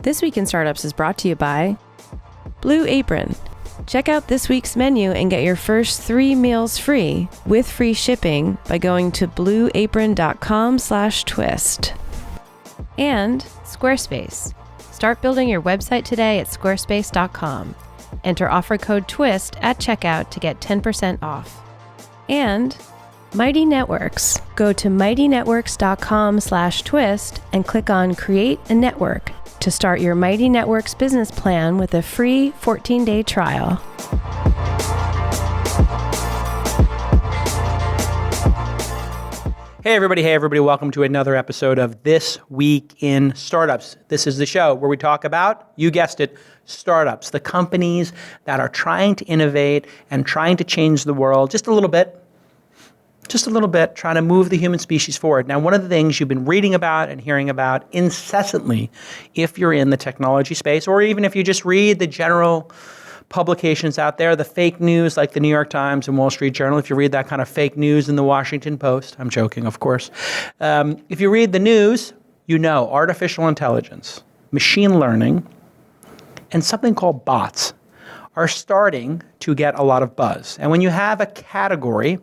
This Week in Startups is brought to you by Blue Apron. Check out this week's menu and get your first 3 meals free with free shipping by going to blueapron.com/twist. And Squarespace. Start building your website today at squarespace.com. Enter offer code TWIST at checkout to get 10% off. And Mighty Networks. Go to mightynetworks.com/twist and click on Create a Network to start your Mighty Networks business plan with a free 14-day trial. Hey everybody, welcome to another episode of This Week in Startups. This is the show where we talk about, you guessed it, startups, the companies that are trying to innovate and trying to change the world just a little bit, trying to move the human species forward. Now, one of the things you've been reading about and hearing about incessantly, if you're in the technology space, or even if you just read the general publications out there, the fake news like the New York Times and Wall Street Journal, if you read that kind of fake news in the Washington Post, I'm joking, of course. If you read the news, you know artificial intelligence, machine learning, and something called bots are starting to get a lot of buzz. And when you have a category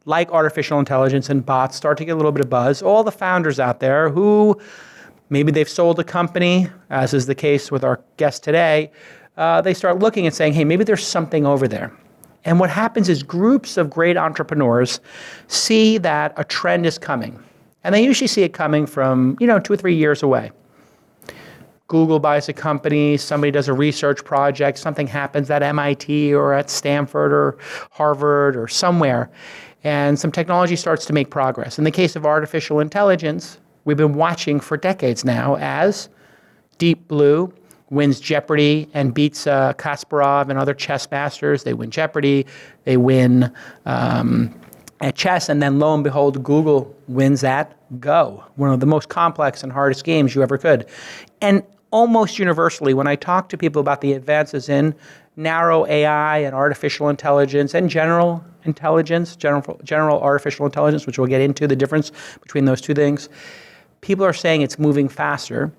like artificial intelligence and bots start to get a little bit of buzz, all the founders out there who maybe they've sold a company, as is the case with our guest today, they start looking and saying, hey, maybe there's something over there. And what happens is groups of great entrepreneurs see that a trend is coming. And they usually see it coming from, 2 or 3 years away. Google buys a company, somebody does a research project, something happens at MIT or at Stanford or Harvard or somewhere, and some technology starts to make progress. In the case of artificial intelligence, we've been watching for decades now as Deep Blue wins Jeopardy and beats Kasparov and other chess masters. They win Jeopardy, they win at chess, and then lo and behold, Google wins at Go, one of the most complex and hardest games you ever could. And almost universally, when I talk to people about the advances in narrow AI and artificial intelligence and general artificial intelligence, which we'll get into the difference between those two things, people are saying it's moving faster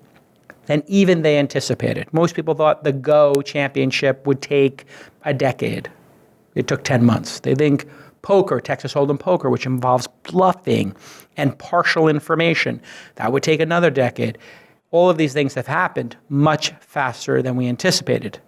than even they anticipated. Most people thought the Go championship would take a decade. It took 10 months. They think poker, Texas Hold'em poker, which involves bluffing and partial information, that would take another decade. All of these things have happened much faster than we anticipated.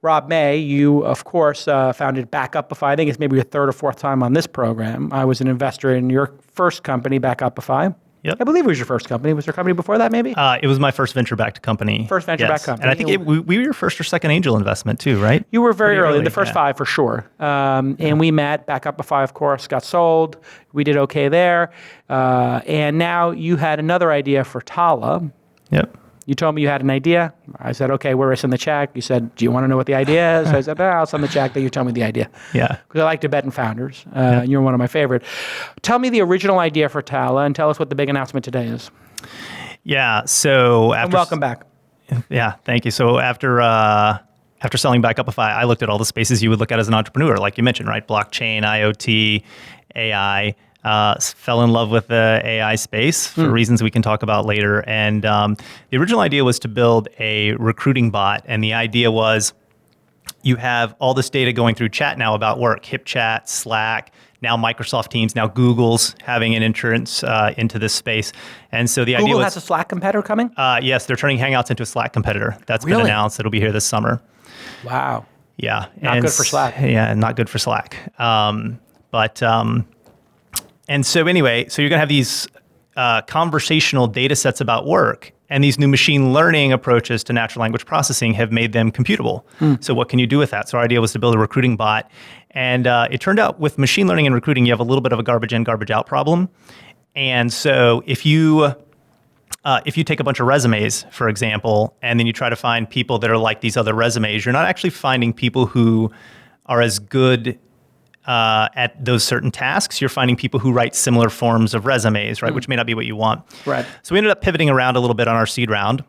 Rob May, you, of course, founded Backupify. I think it's maybe your third or fourth time on this program. I was an investor in your first company, Backupify. Yep. I believe it was your first company. Was there a company before that, maybe? It was my first venture-backed company. First venture-backed company. And I think we were your first or second angel investment too, right? You were very early, the first 5 for sure. And we met. Backupify, of course, got sold. We did okay there. And now you had another idea for Talla. Yep. You told me you had an idea. I said, okay, where is in the check? You said, do you want to know what the idea is? I said, I'll send the check, then you tell me the idea. Yeah. Because I like to bet in founders. And you're one of my favorite. Tell me the original idea for Talla and tell us what the big announcement today is. Yeah, so after... And welcome back. Yeah, thank you. So after selling Backupify, I looked at all the spaces you would look at as an entrepreneur, like you mentioned, right? Blockchain, IoT, AI. Fell in love with the AI space for reasons we can talk about later. And the original idea was to build a recruiting bot. And the idea was you have all this data going through chat now about work, HipChat, Slack, now Microsoft Teams, now Google's having an entrance into this space. And so the idea was... Google has a Slack competitor coming? Yes, they're turning Hangouts into a Slack competitor. That's Really? been announced. It'll be here this summer. Wow. Yeah. Not good for Slack. Yeah, not good for Slack. And so anyway, so you're going to have these conversational data sets about work, and these new machine learning approaches to natural language processing have made them computable. So what can you do with that? So our idea was to build a recruiting bot. And it turned out with machine learning and recruiting, you have a little bit of a garbage in, garbage out problem. And so if you take a bunch of resumes, for example, and then you try to find people that are like these other resumes, you're not actually finding people who are as good at those certain tasks. You're finding people who write similar forms of resumes, right? Which may not be what you want. Right. So we ended up pivoting around a little bit on our seed round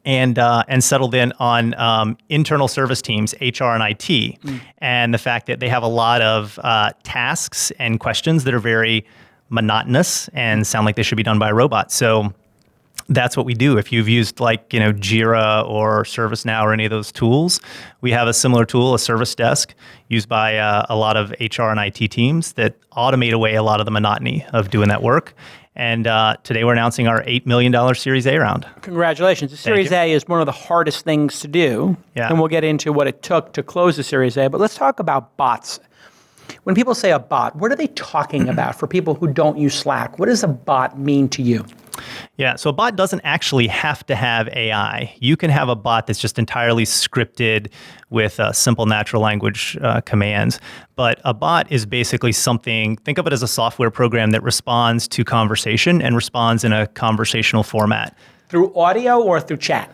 and settled in on internal service teams, HR and IT, and the fact that they have a lot of tasks and questions that are very monotonous and sound like they should be done by a robot. So that's what we do. If you've used Jira or ServiceNow or any of those tools, we have a similar tool, a service desk, used by a lot of HR and IT teams that automate away a lot of the monotony of doing that work. And today we're announcing our $8 million Series A round. Congratulations. The Series A is one of the hardest things to do. Yeah. And we'll get into what it took to close the Series A. But let's talk about bots. When people say a bot, what are they talking about for people who don't use Slack? What does a bot mean to you? Yeah, so a bot doesn't actually have to have AI. You can have a bot that's just entirely scripted with simple natural language commands. But a bot is basically something, think of it as a software program that responds to conversation and responds in a conversational format. Through audio or through chat?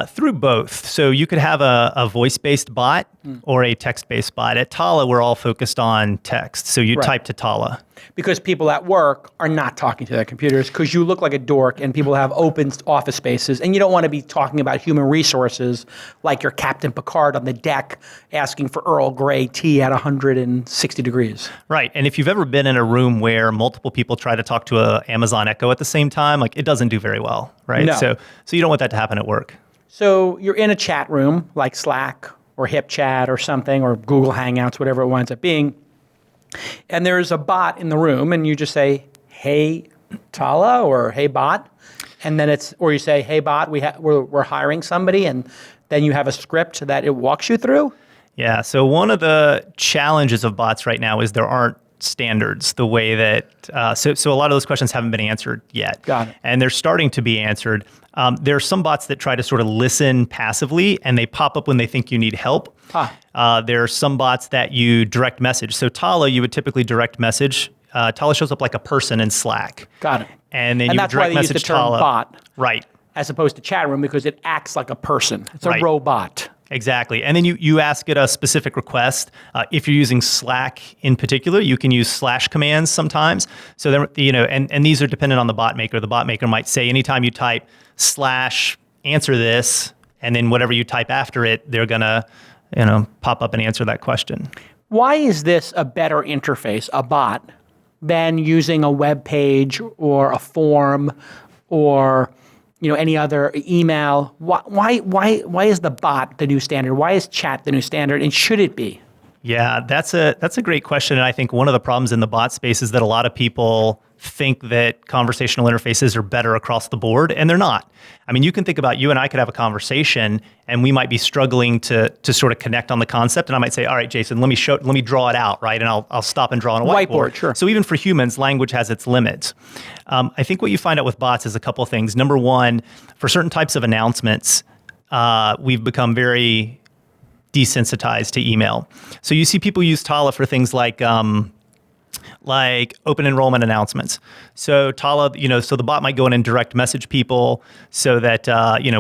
Through both. So you could have a voice-based bot or a text-based bot. At Talla, we're all focused on text. So you type to Talla. Because people at work are not talking to their computers because you look like a dork and people have open office spaces and you don't want to be talking about human resources like you're Captain Picard on the deck asking for Earl Grey tea at 160 degrees. Right. And if you've ever been in a room where multiple people try to talk to an Amazon Echo at the same time, it doesn't do very well, right? No. So you don't want that to happen at work. So you're in a chat room like Slack or HipChat or something or Google Hangouts, whatever it winds up being. And there's a bot in the room and you just say, hey, Talla, or hey, bot. And then or you say, hey, bot, we're hiring somebody. And then you have a script that it walks you through. Yeah. So one of the challenges of bots right now is there aren't standards the way that, so a lot of those questions haven't been answered yet. Got it. And they're starting to be answered. There are some bots that try to sort of listen passively and they pop up when they think you need help. There are some bots that you direct message. So Talla, you would typically direct message. Talla shows up like a person in Slack. Got it. And then and you that's why direct they use the message term Talla. bot. Right. As opposed to chat room because it acts like a person. It's a robot. Exactly. And then you ask it a specific request. If you're using Slack in particular, you can use slash commands sometimes. So then, and these are dependent on the bot maker. The bot maker might say anytime you type slash answer this, and then whatever you type after it, they're gonna, pop up and answer that question. Why is this a better interface, a bot, than using a web page or a form or any other email? Why is the bot the new standard? Why is chat the new standard? And should it be? Yeah, that's a great question. And I think one of the problems in the bot space is that a lot of people think that conversational interfaces are better across the board, and they're not. I mean, you can think about you and I could have a conversation and we might be struggling to sort of connect on the concept. And I might say, all right, Jason, let me draw it out, right? And I'll stop and draw on a whiteboard. Sure. So even for humans, language has its limits. I think what you find out with bots is a couple of things. Number one, for certain types of announcements, we've become very desensitized to email. So you see people use Talla for things like open enrollment announcements. So Talla, so the bot might go in and direct message people so that,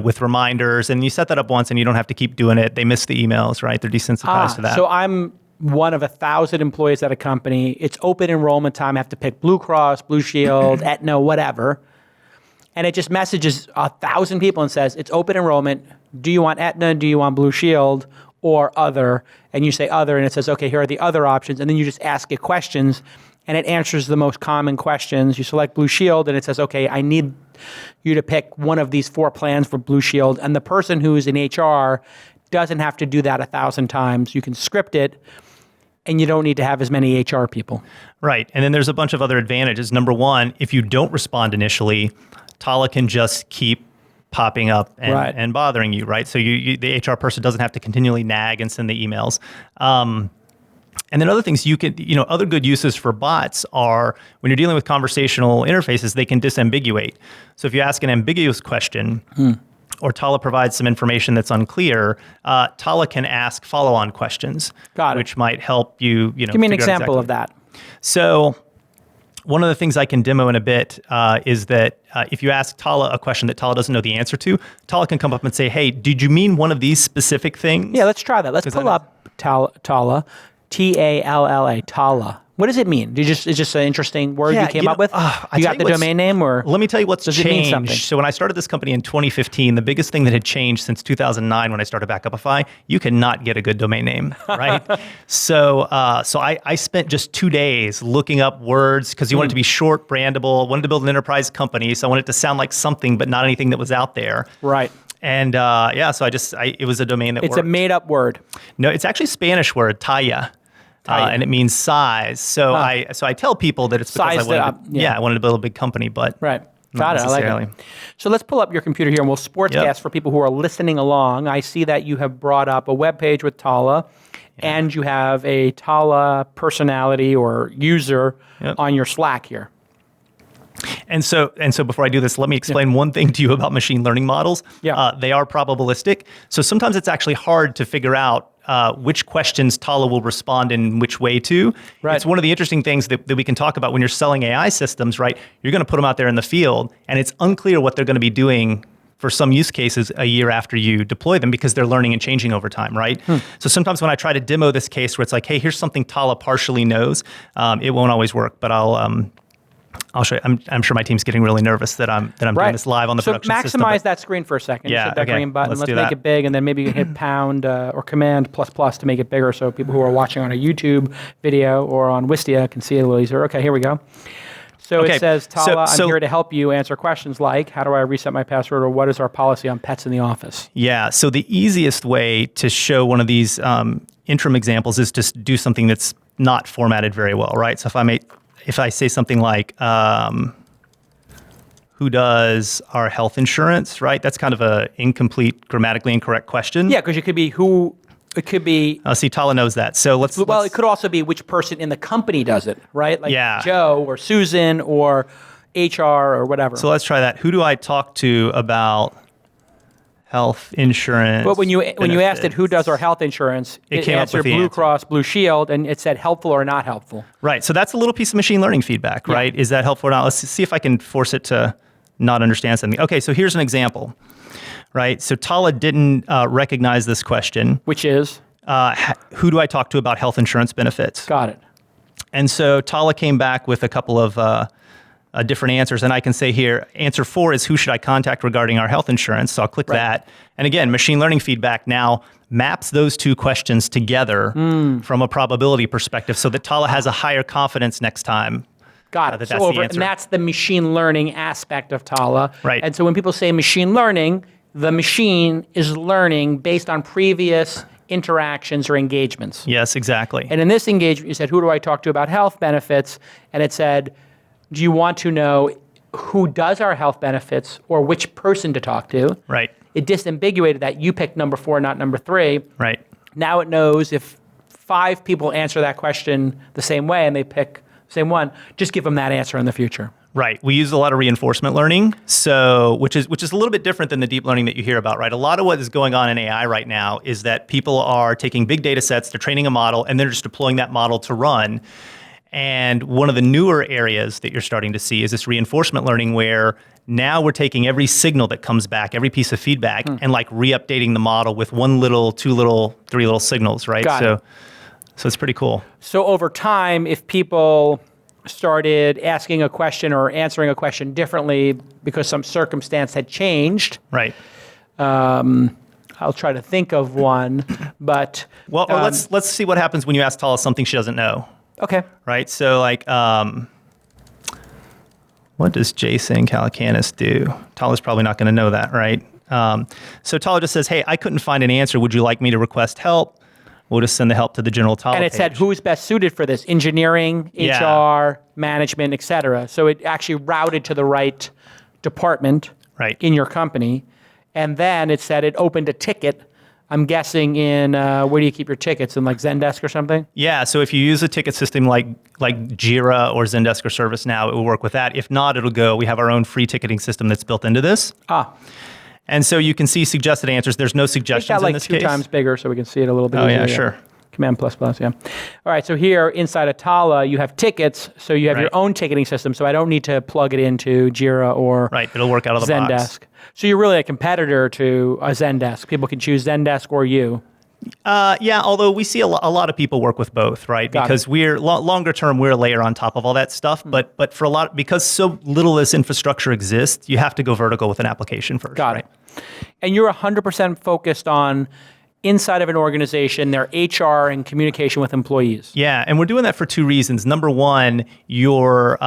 with reminders, and you set that up once and you don't have to keep doing it. They miss the emails, right? They're desensitized to that. So I'm one of 1,000 employees at a company. It's open enrollment time. I have to pick Blue Cross, Blue Shield, Aetna, whatever. And it just messages 1,000 people and says, it's open enrollment. Do you want Aetna? Do you want Blue Shield? Or other? And you say other, and it says, okay, here are the other options. And then you just ask it questions, and it answers the most common questions. You select Blue Shield, and it says, okay, I need you to pick one of these 4 plans for Blue Shield. And the person who's in HR doesn't have to do that 1,000 times. You can script it, and you don't need to have as many HR people. Right. And then there's a bunch of other advantages. Number one, if you don't respond initially, Talla can just keep popping up and bothering you, right? So the HR person doesn't have to continually nag and send the emails. And then other things other good uses for bots are when you're dealing with conversational interfaces, they can disambiguate. So if you ask an ambiguous question or Talla provides some information that's unclear, Talla can ask follow-on questions, which might help you, Give me an example of that. So one of the things I can demo in a bit is that if you ask Talla a question that Talla doesn't know the answer to, Talla can come up and say, hey, did you mean one of these specific things? Yeah, let's try that. Let's pull up Talla, Talla, Talla. What does it mean? It's just an interesting word you came up with? You got the domain name, or let me tell you what's does it mean something? changed. So when I started this company in 2015, the biggest thing that had changed since 2009 when I started Backupify, you cannot get a good domain name, right? So I spent just 2 days looking up words because you wanted to be short, brandable, wanted to build an enterprise company, so I wanted it to sound like something, but not anything that was out there. Right. And so it was a domain that It's worked. a made-up word. No, it's actually a Spanish word, Talla. And it means size. So I tell people that it's because I wanted to build a big company, but right. Got it. I like it. So let's pull up your computer here, and we'll sportscast for people who are listening along. I see that you have brought up a web page with Talla, and you have a Talla personality or user on your Slack here. And so before I do this, let me explain one thing to you about machine learning models. They are probabilistic. So sometimes it's actually hard to figure out which questions Talla will respond in which way to. Right. It's one of the interesting things that we can talk about when you're selling AI systems, right? You're going to put them out there in the field, and it's unclear what they're going to be doing for some use cases a year after you deploy them because they're learning and changing over time, right? So sometimes when I try to demo this case where it's like, hey, here's something Talla partially knows, it won't always work, but I'll show you. I'm sure my team's getting really nervous that I'm doing this live on the production system. So maximize that screen for a second. Yeah, hit that green button. Let's make it big, and then maybe you can hit pound or command ++ to make it bigger so people who are watching on a YouTube video or on Wistia can see it a little easier. Okay, here we go. So it says, Talla, I'm here to help you answer questions like, how do I reset my password, or what is our policy on pets in the office? Yeah, so the easiest way to show one of these interim examples is to do something that's not formatted very well, right? So if I say something like, who does our health insurance, right? That's kind of a incomplete, grammatically incorrect question. Yeah, because it could be who, it could be... See, Talla knows that. So it could also be which person in the company does it, right? Like Joe or Susan or HR or whatever. So let's try that. Who do I talk to about health insurance? But when you asked it, who does our health insurance, it answered Blue Cross Blue Shield, and it said helpful or not helpful. Right. So that's a little piece of machine learning feedback, right? Is that helpful or not? Let's see if I can force it to not understand something. Okay, so here's an example, right? So Talla didn't recognize this question. Which is? Who do I talk to about health insurance benefits? Got it. And so Talla came back with a couple of different answers, and I can say here, answer 4 is who should I contact regarding our health insurance? So I'll click that. And again, machine learning feedback now maps those two questions together from a probability perspective so that Talla has a higher confidence next time. Got it. And that's the machine learning aspect of Talla. Right. And so when people say machine learning, the machine is learning based on previous interactions or engagements. Yes, exactly. And in this engagement, you said, who do I talk to about health benefits? And it said, do you want to know who does our health benefits or which person to talk to? Right. It disambiguated that. You picked number 4, not number 3. Right. Now it knows if 5 people answer that question the same way and they pick the same one, just give them that answer in the future. Right. We use a lot of reinforcement learning, so which is a little bit different than the deep learning that you hear about, right? A lot of what is going on in AI right now is that people are taking big data sets, they're training a model, and they're just deploying that model to run. And one of the newer areas that you're starting to see is this reinforcement learning where now we're taking every signal that comes back, every piece of feedback, and like re-updating the model with 1 little, 2 little, 3 little signals, right? So it's pretty cool. So over time, if people started asking a question or answering a question differently because some circumstance had changed, right? I'll try to think of one, but... Well, let's see what happens when you ask Talla something she doesn't know. Okay. Right. So like, what does Jason Calacanis do? Talla's probably not going to know that, right? So Talla just says, hey, I couldn't find an answer. Would you like me to request help? We'll just send the help to the general Talla And it page. said, who's best suited for this? Engineering, HR, management, et cetera. So it actually routed to the right department in your company. And then it said it opened a ticket. I'm guessing in, where do you keep your tickets? In like Zendesk or something? Yeah, so if you use a ticket system like Jira or Zendesk or ServiceNow, it will work with that. If not, it'll go, we have our own free ticketing system that's built into this. And so you can see suggested answers. There's no suggestions in this case. Make that like 2 times bigger so we can see it a little bit easier. Oh, yeah, sure. Command ++, yeah. All right, so here inside of Talla, you have tickets, so you have your own ticketing system, so I don't need to plug it into Jira or it'll work out of the Zendesk. box. So you're really a competitor to a Zendesk. People can choose Zendesk or you. Yeah, although we see a lot of people work with both, right? Got Because we're longer term, we're a layer on top of all that stuff. But for a lot, because so little of this infrastructure exists, you have to go vertical with an application first. Got right? it. And you're 100% focused on inside of an organization, their HR and communication with employees. Yeah, and we're doing that for two reasons. Number one, your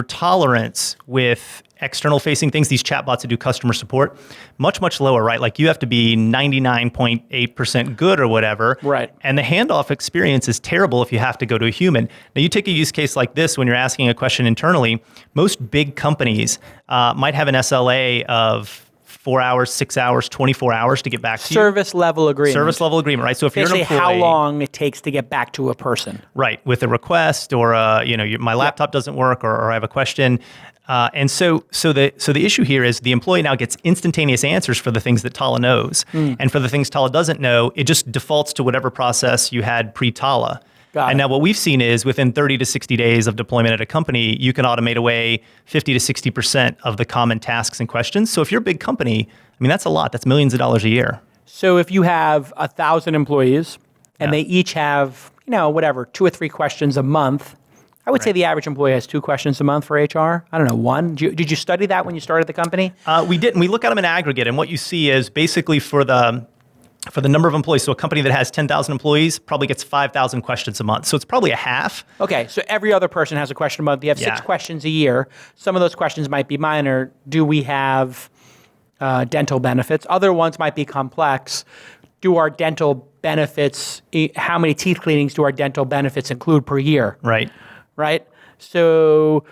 tolerance with external facing things, these chatbots that do customer support, much lower, right? Like you have to be 99.8% good or whatever. Right. And the handoff experience is terrible if you have to go to a human. Now you take a use case like this when you're asking a question internally, most big companies might have an SLA of 4 hours, 6 hours, 24 hours to get back to you. Service level agreement. Service level agreement, right? So if you're an Basically employee, how long it takes to get back to a person. right, with a request or my laptop doesn't work or I have a question. And so the issue here is the employee now gets instantaneous answers for the things that Talla knows. And for the things Talla doesn't know, it just defaults to whatever process you had pre-Talla. Got it. And now what we've seen is within 30 to 60 days of deployment at a company, you can automate away 50 to 60% of the common tasks and questions. So if you're a big company, I mean, that's a lot. That's millions of dollars a year. So if you have 1,000 employees and Yeah. they each have, 2 or 3 questions a month, I would say the average employee has 2 questions a month for HR. I don't know, 1. Did you study that when you started the company? We didn't. We look at them in aggregate, and what you see is basically for the number of employees. So a company that has 10,000 employees probably gets 5,000 questions a month. So it's probably a half. Okay, so every other person has a question a month. You have 6 Yeah. questions a year. Some of those questions might be minor. Do we have dental benefits? Other ones might be complex. Do our dental benefits, how many teeth cleanings do our dental benefits include per year? Right. Right? So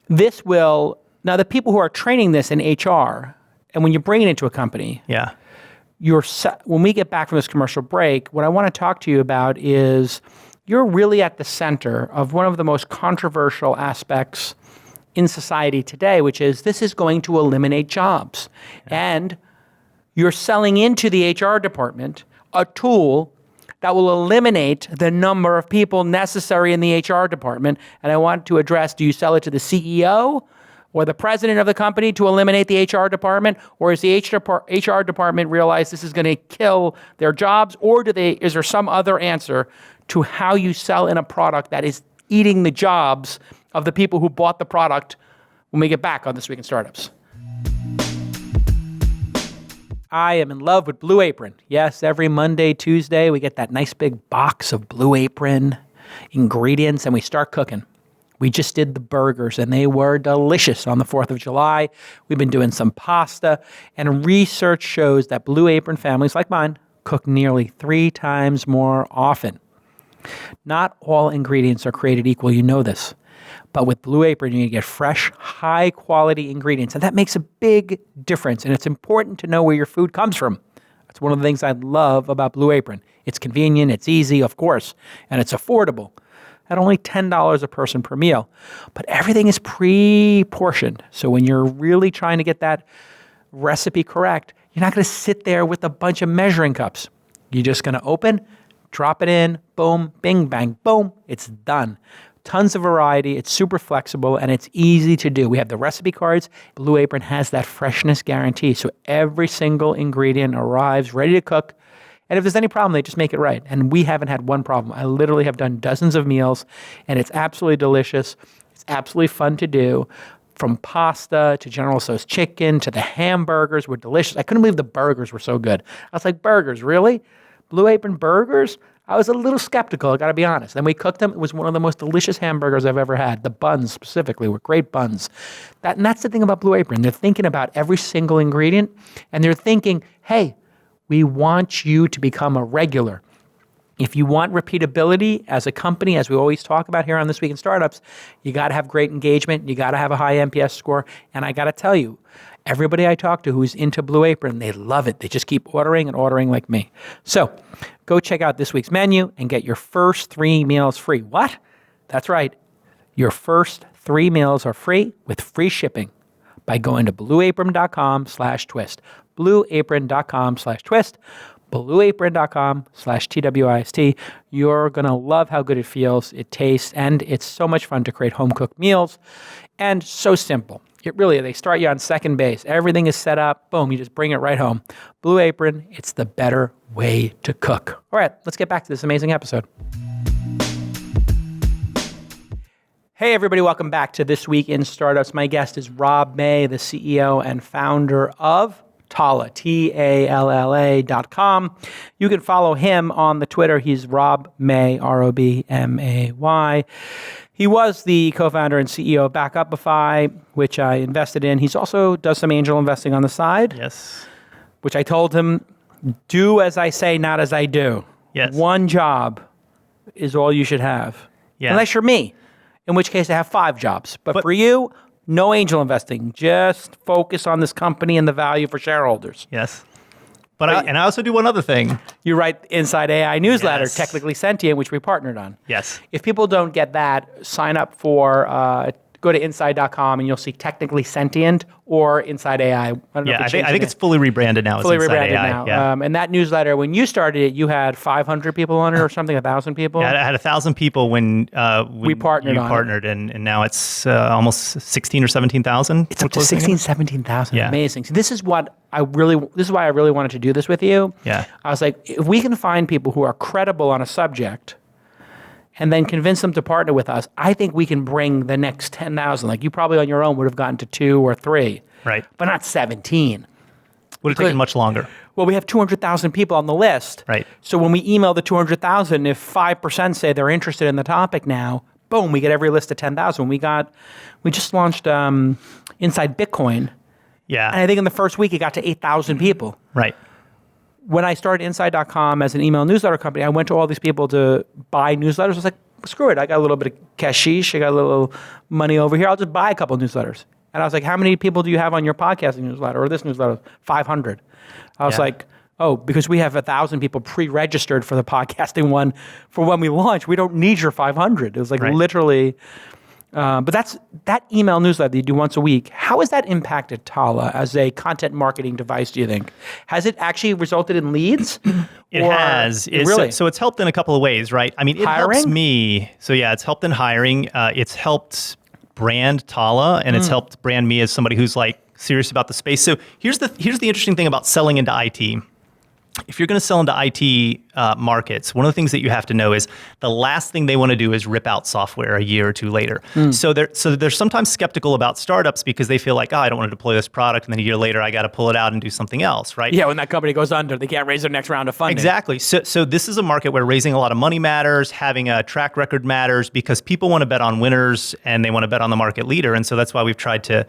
this will, now the people who are training this in HR, and when you bring it into a company, Yeah. when we get back from this commercial break, what I want to talk to you about is you're really at the center of one of the most controversial aspects in society today, which is this is going to eliminate jobs. And you're selling into the HR department a tool that will eliminate the number of people necessary in the HR department. And I want to address, do you sell it to the CEO or the president of the company to eliminate the HR department? Or is the HR department realize this is going to kill their jobs? Or is there some other answer to how you sell in a product that is eating the jobs of the people who bought the product when we get back on This Week in Startups? I am in love with Blue Apron. Yes, every Monday, Tuesday, we get that nice big box of Blue Apron ingredients and we start cooking. We just did the burgers and they were delicious on the 4th of July. We've been doing some pasta, and research shows that Blue Apron families like mine cook nearly 3 times more often. Not all ingredients are created equal, you know this. But with Blue Apron, you get fresh, high-quality ingredients, and that makes a big difference, and it's important to know where your food comes from. That's one of the things I love about Blue Apron. It's convenient, it's easy, of course, and it's affordable at only $10 a person per meal. But everything is pre-portioned, so when you're really trying to get that recipe correct, you're not going to sit there with a bunch of measuring cups. You're just going to open, drop it in, boom, bing, bang, boom, it's done. Tons of variety, it's super flexible, and it's easy to do. We have the recipe cards. Blue Apron has that freshness guarantee, so every single ingredient arrives ready to cook. And if there's any problem, they just make it right. And we haven't had one problem. I literally have done dozens of meals, and it's absolutely delicious. It's absolutely fun to do. From pasta to General Tso's chicken to the hamburgers were delicious. I couldn't believe the burgers were so good. I was like, burgers, really? Blue Apron burgers? I was a little skeptical, I gotta be honest. Then we cooked them. It was one of the most delicious hamburgers I've ever had. The buns specifically were great buns. And that's the thing about Blue Apron. They're thinking about every single ingredient, and they're thinking, hey, we want you to become a regular. If you want repeatability as a company, as we always talk about here on This Week in Startups, you gotta have great engagement, you gotta have a high NPS score, and I gotta tell you, everybody I talk to who's into Blue Apron, they love it. They just keep ordering and ordering like me. So go check out this week's menu and get your first 3 meals free. What? That's right. Your first 3 meals are free with free shipping by going to blueapron.com/twist. blueapron.com/twist. blueapron.com/TWIST. You're going to love how good it feels, it tastes, and it's so much fun to create home-cooked meals. And so simple. It really, they start you on second base. Everything is set up. Boom, you just bring it right home. Blue Apron, it's the better way to cook. All right, let's get back to this amazing episode. Hey, everybody, welcome back to This Week in Startups. My guest is Rob May, the CEO and founder of Talla, Talla.com. You can follow him on the Twitter. He's Rob May, Robmay. He was the co-founder and CEO of Backupify, which I invested in. He's also does some angel investing on the side. Yes. Which I told him, do as I say, not as I do. Yes. One job is all you should have. Yeah. Unless you're me, in which case I have 5 jobs. But for you, no angel investing. Just focus on this company and the value for shareholders. Yes. But I also do one other thing. You write Inside AI newsletter, Yes. Technically Sentient, which we partnered on. Yes. If people don't get that, sign up for, go to inside.com and you'll see Technically Sentient or Inside AI. I don't know Yeah, if I think it's fully rebranded now. fully as Inside rebranded AI. now. Yeah. And that newsletter, when you started it, you had 500 people on it or something, 1,000 people? Yeah, I had 1,000 people when We partnered you on it. partnered, and now it's almost 16 or 17,000. It's up to 16, 17,000. Yeah. Amazing. So this is why I really wanted to do this with you. Yeah. I was like, if we can find people who are credible on a subject and then convince them to partner with us, I think we can bring the next 10,000. Like you probably on your own would have gotten to 2 or 3. Right. But not 17. Would have taken much longer. Well, we have 200,000 people on the list. Right. So when we email the 200,000, if 5% say they're interested in the topic now, boom, we get every list of 10,000. We just launched Inside Bitcoin. Yeah. And I think in the first week, it got to 8,000 people. Right. When I started Inside.com as an email newsletter company, I went to all these people to buy newsletters. I was like, screw it. I got a little bit of cashish. I got a little money over here. I'll just buy a couple of newsletters. And I was like, how many people do you have on your podcasting newsletter or this newsletter? 500. I was like, oh, because we have 1,000 people pre-registered for the podcasting one for when we launch. We don't need your 500. It was like literally... but that email newsletter that you do once a week, how has that impacted Talla as a content marketing device, do you think? Has it actually resulted in leads? It has. Really? So it's helped in a couple of ways, right? I mean, it helps me. So yeah, it's helped in hiring. It's helped brand Talla, and it's helped brand me as somebody who's like serious about the space. So here's the interesting thing about selling into IT. If you're going to sell into IT markets, one of the things that you have to know is the last thing they want to do is rip out software a year or two later. So they're sometimes skeptical about startups because they feel like, I don't want to deploy this product, and then a year later I got to pull it out and do something else, right? Yeah, when that company goes under, they can't raise their next round of funding. Exactly. So this is a market where raising a lot of money matters, having a track record matters, because people want to bet on winners and they want to bet on the market leader. And so that's why we've tried to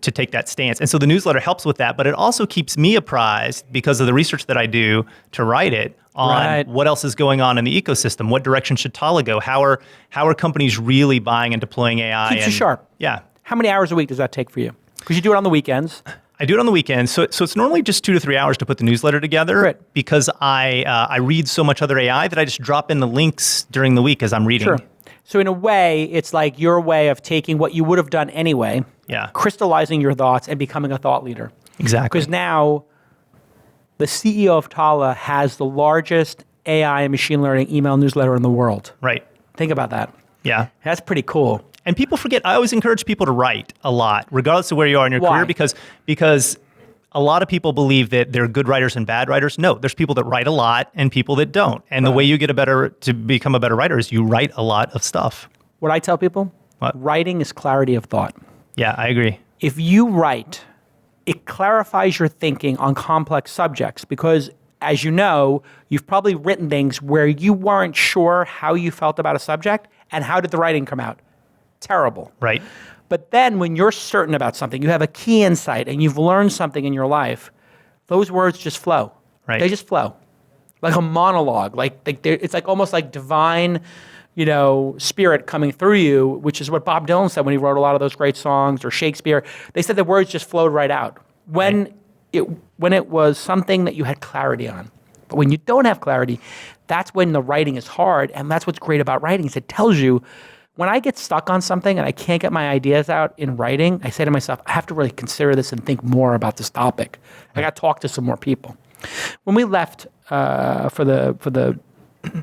take that stance. And so the newsletter helps with that, but it also keeps me apprised because of the research that I do to write it on what else is going on in the ecosystem. What direction should Talla go? How are companies really buying and deploying AI? Keeps you sharp. Yeah. How many hours a week does that take for you? Because you do it on the weekends. I do it on the weekends. So it's normally just 2 to 3 hours to put the newsletter together because I read so much other AI that I just drop in the links during the week as I'm reading. Sure. So in a way, it's like your way of taking what you would have done anyway, crystallizing your thoughts and becoming a thought leader. Exactly. Because now the CEO of Talla has the largest AI and machine learning email newsletter in the world. Right. Think about that. Yeah. That's pretty cool. And people forget, I always encourage people to write a lot, regardless of where you are in your career, because a lot of people believe that there are good writers and bad writers. No, there's people that write a lot and people that don't. And the way you get to become a better writer is you write a lot of stuff. What I tell people, writing is clarity of thought. Yeah, I agree. If you write, it clarifies your thinking on complex subjects because, as you know, you've probably written things where you weren't sure how you felt about a subject and how did the writing come out. Terrible. Right. But then when you're certain about something, you have a key insight and you've learned something in your life, those words just flow. Right. They just flow. Like a monologue. It's like almost like divine, spirit coming through you, which is what Bob Dylan said when he wrote a lot of those great songs, or Shakespeare. They said the words just flowed right out. When it was something that you had clarity on. But when you don't have clarity, that's when the writing is hard, and that's what's great about writing is it tells you. When I get stuck on something and I can't get my ideas out in writing, I say to myself, I have to really consider this and think more about this topic. I got to talk to some more people. When we left for the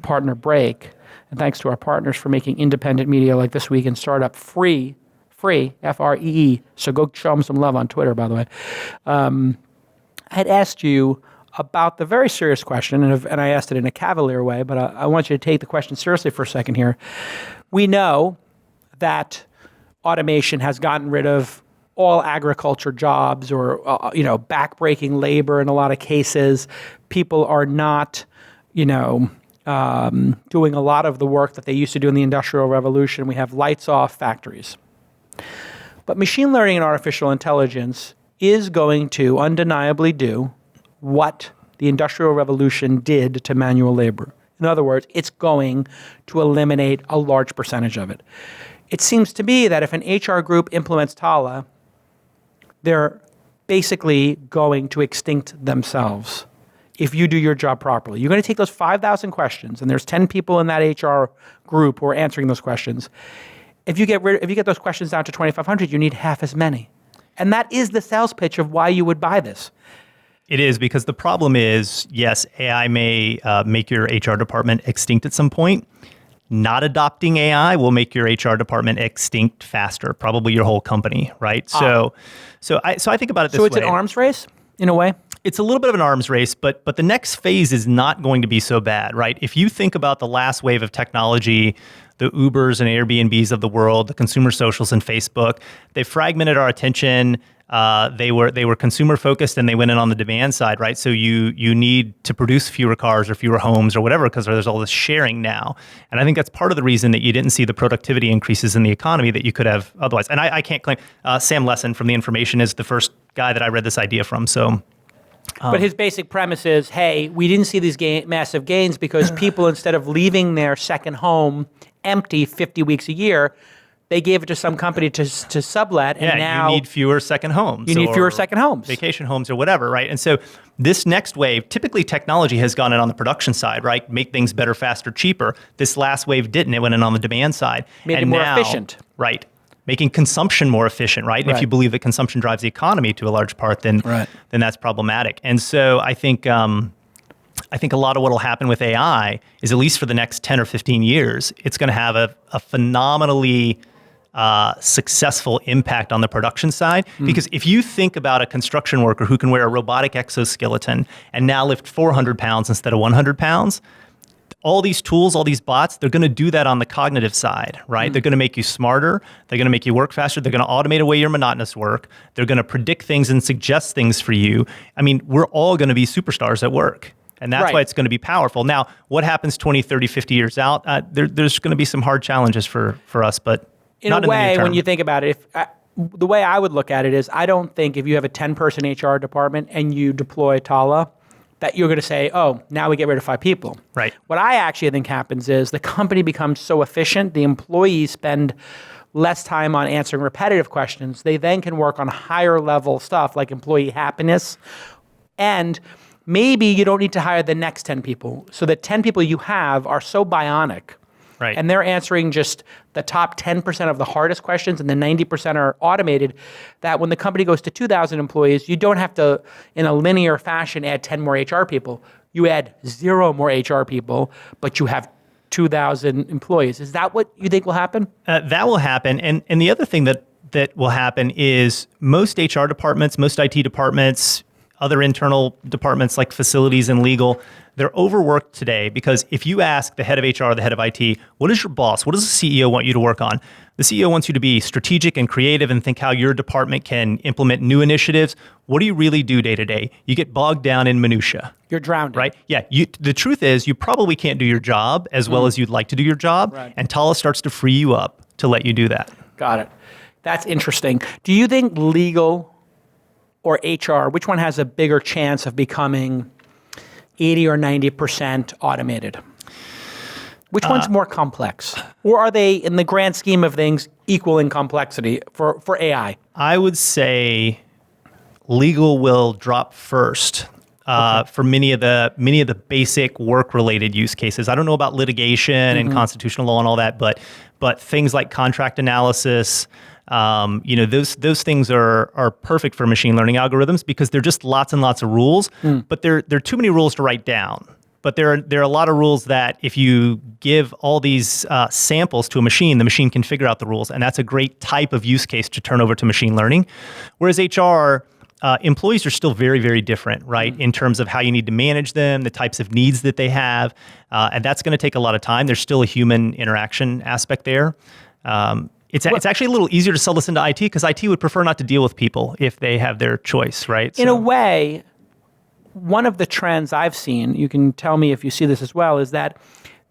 partner break, and thanks to our partners for making independent media like This Week in Startup free free, Free. So go show them some love on Twitter, by the way. I had asked you about the very serious question, and I asked it in a cavalier way, but I want you to take the question seriously for a second here. We know that automation has gotten rid of all agriculture jobs or backbreaking labor in a lot of cases. People are not, doing a lot of the work that they used to do in the Industrial Revolution. We have lights off factories. But machine learning and artificial intelligence is going to undeniably do what the Industrial Revolution did to manual labor. In other words, it's going to eliminate a large percentage of it. It seems to me that if an HR group implements Talla, they're basically going to extinct themselves if you do your job properly. You're going to take those 5,000 questions, and there's 10 people in that HR group who are answering those questions. If you get those questions down to 2,500, you need half as many. And that is the sales pitch of why you would buy this. It is, because the problem is, yes, AI may make your HR department extinct at some point. Not adopting AI will make your HR department extinct faster, probably your whole company, right? So I think about it this way. So it's an arms race, in a way? It's a little bit of an arms race, but the next phase is not going to be so bad, right? If you think about the last wave of technology, the Ubers and Airbnbs of the world, the consumer socials and Facebook, they fragmented our attention. They were consumer focused, and they went in on the demand side, right? So you need to produce fewer cars or fewer homes or whatever, because there's all this sharing now. And I think that's part of the reason that you didn't see the productivity increases in the economy that you could have otherwise. And I can't claim, Sam Lessin from The Information is the first guy that I read this idea from. So. But his basic premise is, hey, we didn't see these massive gains because people, instead of leaving their second home empty 50 weeks a year, they gave it to some company to sublet, and now you need fewer second homes. You need fewer second homes. Vacation homes or whatever, right? And so this next wave, typically technology has gone in on the production side, right? Make things better, faster, cheaper. This last wave didn't. It went in on the demand side. Made it more efficient. Right. Making consumption more efficient, right? And if you believe that consumption drives the economy to a large part, then that's problematic. And so I think a lot of what will happen with AI is, at least for the next 10 or 15 years, it's going to have a phenomenally successful impact on the production side. Because if you think about a construction worker who can wear a robotic exoskeleton and now lift 400 pounds instead of 100 pounds, all these tools, all these bots, they're going to do that on the cognitive side, right? They're going to make you smarter. They're going to make you work faster. They're going to automate away your monotonous work. They're going to predict things and suggest things for you. I mean, we're all going to be superstars at work. And that's why it's going to be powerful. Now, what happens 20, 30, 50 years out? There's going to be some hard challenges for us, but in not a way, in the near term. when you think about it, the way I would look at it is, I don't think if you have a 10-person HR department and you deploy Talla, that you're going to say, oh, now we get rid of 5 people. Right. What I actually think happens is the company becomes so efficient, the employees spend less time on answering repetitive questions. They then can work on higher level stuff like employee happiness. And maybe you don't need to hire the next 10 people. So the 10 people you have are so bionic. Right. And they're answering just the top 10% of the hardest questions, and the 90% are automated, that when the company goes to 2,000 employees, you don't have to, in a linear fashion, add 10 more HR people. You add 0 more HR people, but you have 2,000 employees. Is that what you think will happen? That will happen. And the other thing that will happen is most HR departments, most IT departments, other internal departments like facilities and legal, they're overworked today, because if you ask the head of HR or the head of IT, what is your boss? What does the CEO want you to work on? The CEO wants you to be strategic and creative and think how your department can implement new initiatives. What do you really do day to day? You get bogged down in minutia. You're drowned. Right? Yeah. The truth is, you probably can't do your job as well as you'd like to do your job. Right. And Talla starts to free you up to let you do that. Got it. That's interesting. Do you think legal or HR, which one has a bigger chance of becoming 80 or 90% automated? Which one's more complex? Or are they, in the grand scheme of things, equal in complexity for AI? I would say legal will drop first for many of the basic work-related use cases. I don't know about litigation and constitutional law and all that, but things like contract analysis, those things are perfect for machine learning algorithms, because they're just lots and lots of rules, but they're too many rules to write down. But there are a lot of rules that if you give all these samples to a machine, the machine can figure out the rules. And that's a great type of use case to turn over to machine learning. Whereas HR, employees are still very, very different, right? In terms of how you need to manage them, the types of needs that they have. And that's going to take a lot of time. There's still a human interaction aspect there. It's actually a little easier to sell this into IT because IT would prefer not to deal with people if they have their choice, right? In a way, one of the trends I've seen, you can tell me if you see this as well, is that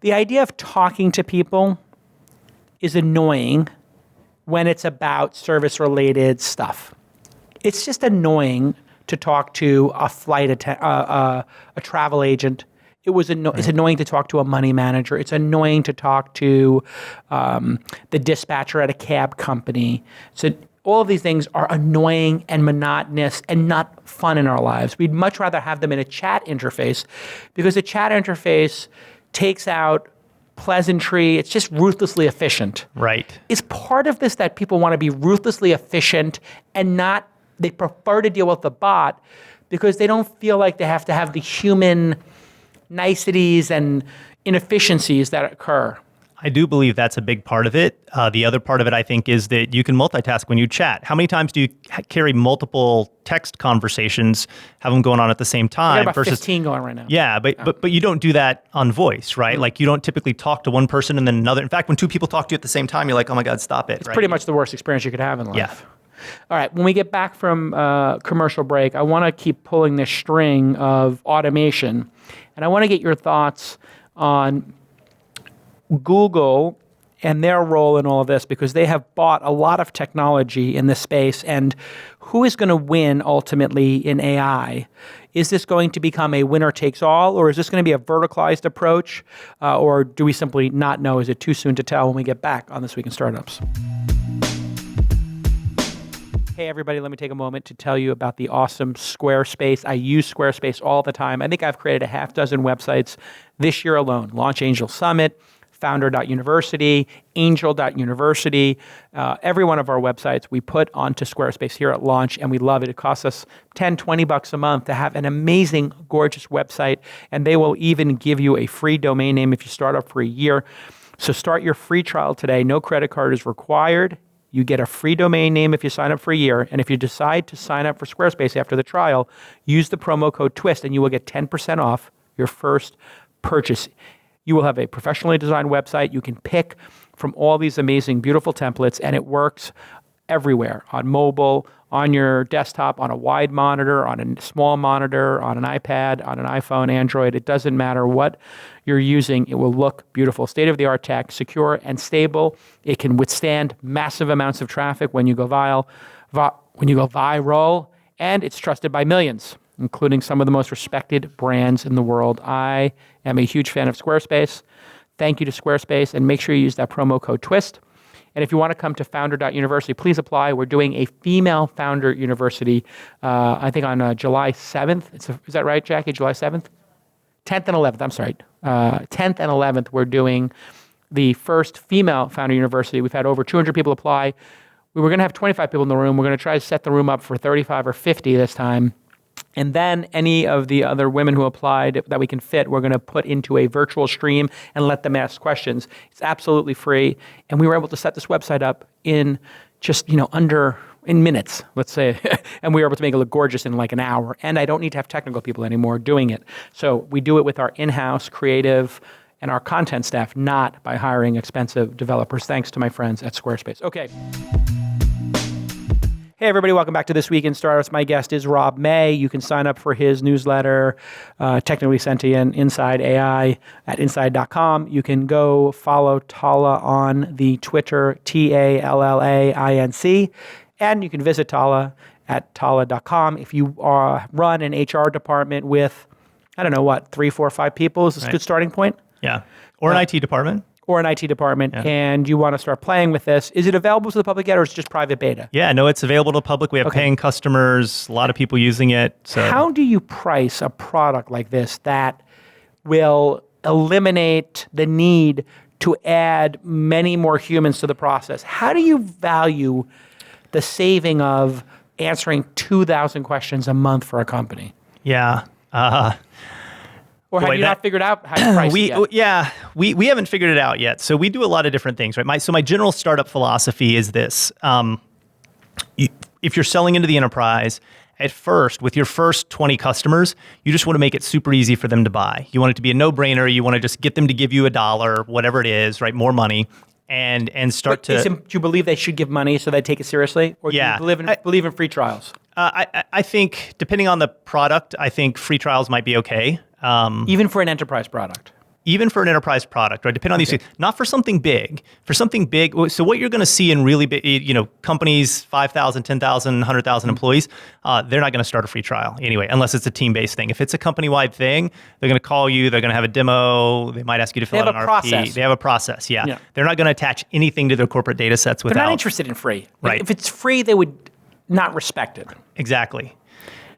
the idea of talking to people is annoying when it's about service-related stuff. It's just annoying to talk to a a travel agent. It's annoying to talk to a money manager. It's annoying to talk to the dispatcher at a cab company. So all of these things are annoying and monotonous and not fun in our lives. We'd much rather have them in a chat interface because the chat interface takes out pleasantry. It's just ruthlessly efficient. Right. Is part of this that people want to be ruthlessly efficient and they prefer to deal with the bot because they don't feel like they have to have the human niceties and inefficiencies that occur. I do believe that's a big part of it. The other part of it, I think, is that you can multitask when you chat. How many times do you carry multiple text conversations, have them going on at the same time? I got about 15 going right now. Yeah, but you don't do that on voice, right? Mm-hmm. Like you don't typically talk to one person and then another. In fact, when two people talk to you at the same time, you're like, oh my God, stop it. It's pretty much the worst experience you could have in life. Yeah. All right, when we get back from commercial break, I want to keep pulling this string of automation, and I want to get your thoughts on Google and their role in all of this because they have bought a lot of technology in this space. And who is going to win ultimately in AI? Is this going to become a winner takes all, or is this going to be a verticalized approach? Or do we simply not know? Is it too soon to tell when we get back on This Week in Startups? Hey, everybody, let me take a moment to tell you about the awesome Squarespace. I use Squarespace all the time. I think I've created a half dozen websites this year alone. Launch Angel Summit, Founder.University, Angel.University. Every one of our websites we put onto Squarespace here at launch, and we love it. It costs us $10-20 a month to have an amazing, gorgeous website, and they will even give you a free domain name if you start up for a year. So start your free trial today. No credit card is required. You get a free domain name if you sign up for a year. And if you decide to sign up for Squarespace after the trial, use the promo code TWIST and you will get 10% off your first purchase. You will have a professionally designed website. You can pick from all these amazing, beautiful templates, and it works everywhere, on mobile, on your desktop, on a wide monitor, on a small monitor, on an iPad, on an iPhone, Android. It doesn't matter what you're using. It will look beautiful. State-of-the-art tech, secure and stable. It can withstand massive amounts of traffic when you go viral, and it's trusted by millions, including some of the most respected brands in the world. I am a huge fan of Squarespace. Thank you to Squarespace, and make sure you use that promo code TWIST. And if you want to come to Founder.University, please apply. We're doing a female founder university, I think on July 7th. Is that right, Jackie? July 7th? 10th and 11th, I'm sorry. 10th and 11th, we're doing the first female founder university. We've had over 200 people apply. We were going to have 25 people in the room. We're going to try to set the room up for 35 or 50 this time. And then any of the other women who applied that we can fit, we're going to put into a virtual stream and let them ask questions. It's absolutely free. And we were able to set this website up in just, in minutes, let's say. And we were able to make it look gorgeous in like an hour. And I don't need to have technical people anymore doing it. So we do it with our in-house creative and our content staff, not by hiring expensive developers. Thanks to my friends at Squarespace. Okay. Hey, everybody, welcome back to This Week in Startups. My guest is Rob May. You can sign up for his newsletter, Technically Sentient Inside AI at inside.com. You can go follow Talla on the Twitter, TALLAINC, and you can visit Talla at talla.com. If you run an HR department with, 3, 4, 5 people, is this a good starting point? Yeah, or an IT department. Or an IT department, and you want to start playing with this. Is it available to the public yet, or is it just private beta? Yeah, no, it's available to the public. We have paying customers, a lot of people using it. So how do you price a product like this that will eliminate the need to add many more humans to the process? How do you value the saving of answering 2,000 questions a month for a company? Yeah. Or have Boy, you not figured out how to price it yet? we haven't figured it out yet. So we do a lot of different things, right? My general startup philosophy is this. If you're selling into the enterprise, at first, with your first 20 customers, you just want to make it super easy for them to buy. You want it to be a no-brainer. You want to just get them to give you $1, whatever it is, right? More money. And start to... Do you believe they should give money so they take it seriously? Or do you believe in free trials? I think, depending on the product, I think free trials might be okay. Even for an enterprise product? Even for an enterprise product, right? Depending on these things. Not for something big. For something big, so what you're going to see in really big, companies, 5,000, 10,000, 100,000 employees, they're not going to start a free trial anyway, unless it's a team-based thing. If it's a company-wide thing, they're going to call you, they're going to have a demo, they might ask you to fill out an RFP. Process. They have a process, yeah. They're not going to attach anything to their corporate data sets without... They're not interested in free. Right. If it's free, they would not respect it. Exactly.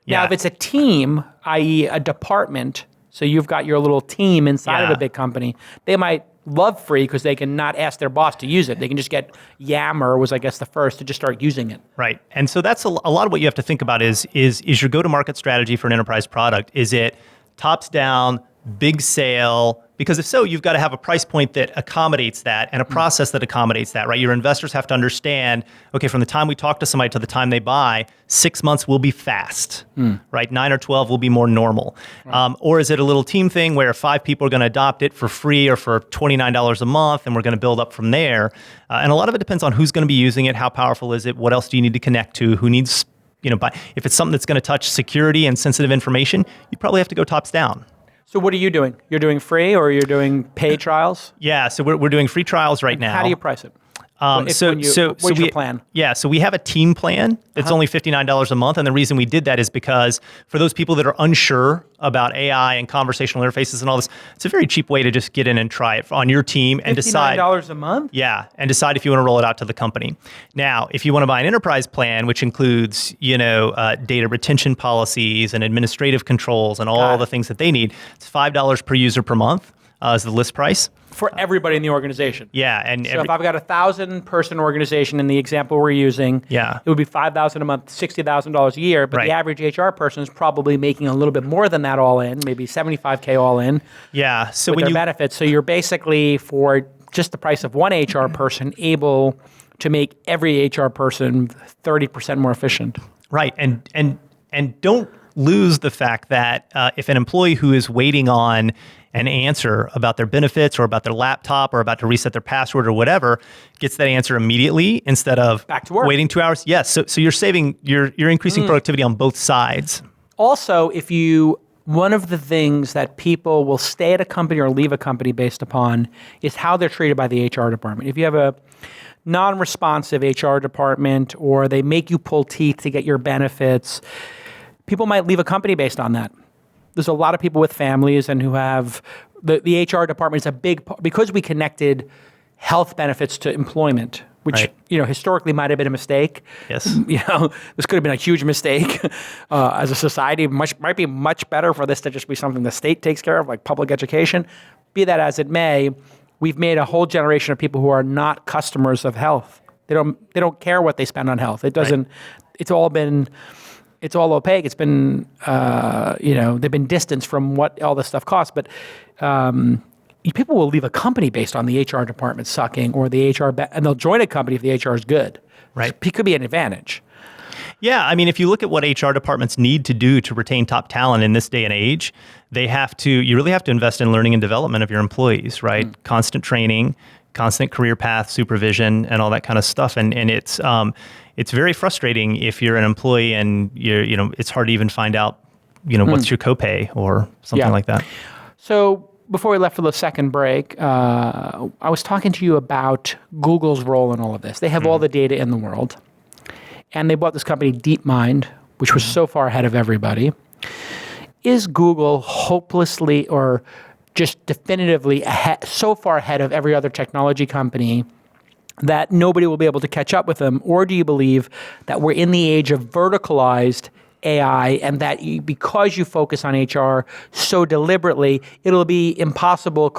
Now, if it's a team, i.e. a department, so you've got your little team inside of a big company, they might love free because they can not ask their boss to use it. They can just get Yammer was, I guess, the first to just start using it. Right. And so that's a lot of what you have to think about is your go-to-market strategy for an enterprise product. Is it tops down, big sale? Because if so, you've got to have a price point that accommodates that and a process that accommodates that, right? Your investors have to understand, okay, from the time we talk to somebody to the time they buy, 6 months will be fast, right? 9 or 12 will be more normal. Right. Or is it a little team thing where 5 people are going to adopt it for free or for $29 a month and we're going to build up from there? And a lot of it depends on who's going to be using it, how powerful is it, what else do you need to connect to, who needs, if it's something that's going to touch security and sensitive information, you probably have to go tops down. So what are you doing? You're doing free or you're doing paid trials? Yeah, so we're doing free trials right now. How do you price it? What's your plan? Yeah, so we have a team plan that's only $59 a month. And the reason we did that is because for those people that are unsure about AI and conversational interfaces and all this, it's a very cheap way to just get in and try it on your team and decide. $59 a month? Yeah, and decide if you want to roll it out to the company. Now, if you want to buy an enterprise plan, which includes, data retention policies and administrative controls and all the things that they need, it's $5 per user per month is the list price. For everybody in the organization. Yeah. So if I've got 1,000-person organization in the example we're using, it would be $5,000 a month, $60,000 a year, but the average HR person is probably making a little bit more than that all in, maybe $75K all in. Yeah. So with their benefits. So you're basically, for just the price of one HR person, able to make every HR person 30% more efficient. Right. And don't lose the fact that if an employee who is waiting on an answer about their benefits or about their laptop or about to reset their password or whatever, gets that answer immediately instead of back to work. Waiting 2 hours. Yes. So you're increasing productivity on both sides. Also, one of the things that people will stay at a company or leave a company based upon is how they're treated by the HR department. If you have a non-responsive HR department or they make you pull teeth to get your benefits, people might leave a company based on that. There's a lot of people with families and who have the HR department is a big part because we connected health benefits to employment, which historically might have been a mistake. Yes, this could have been a huge mistake as a society. Might be much better for this to just be something the state takes care of, like public education. Be that as it may, we've made a whole generation of people who are not customers of health. They don't care what they spend on health. It doesn't. Right. It's all opaque. It's been, they've been distanced from what all this stuff costs. But people will leave a company based on the HR department sucking or the HR, and they'll join a company if the HR is good. Right. It could be an advantage. Yeah. I mean, if you look at what HR departments need to do to retain top talent in this day and age, you really have to invest in learning and development of your employees, right? Mm. Constant training, constant career path supervision, and all that kind of stuff. And it's very frustrating if you're an employee and it's hard to even find out, what's your copay or something like that. So before we left for the second break, I was talking to you about Google's role in all of this. They have all the data in the world, and they bought this company, DeepMind, which was so far ahead of everybody. Is Google hopelessly or just definitively so far ahead of every other technology company that nobody will be able to catch up with them? Or do you believe that we're in the age of verticalized AI and that because you focus on HR so deliberately, it'll be impossible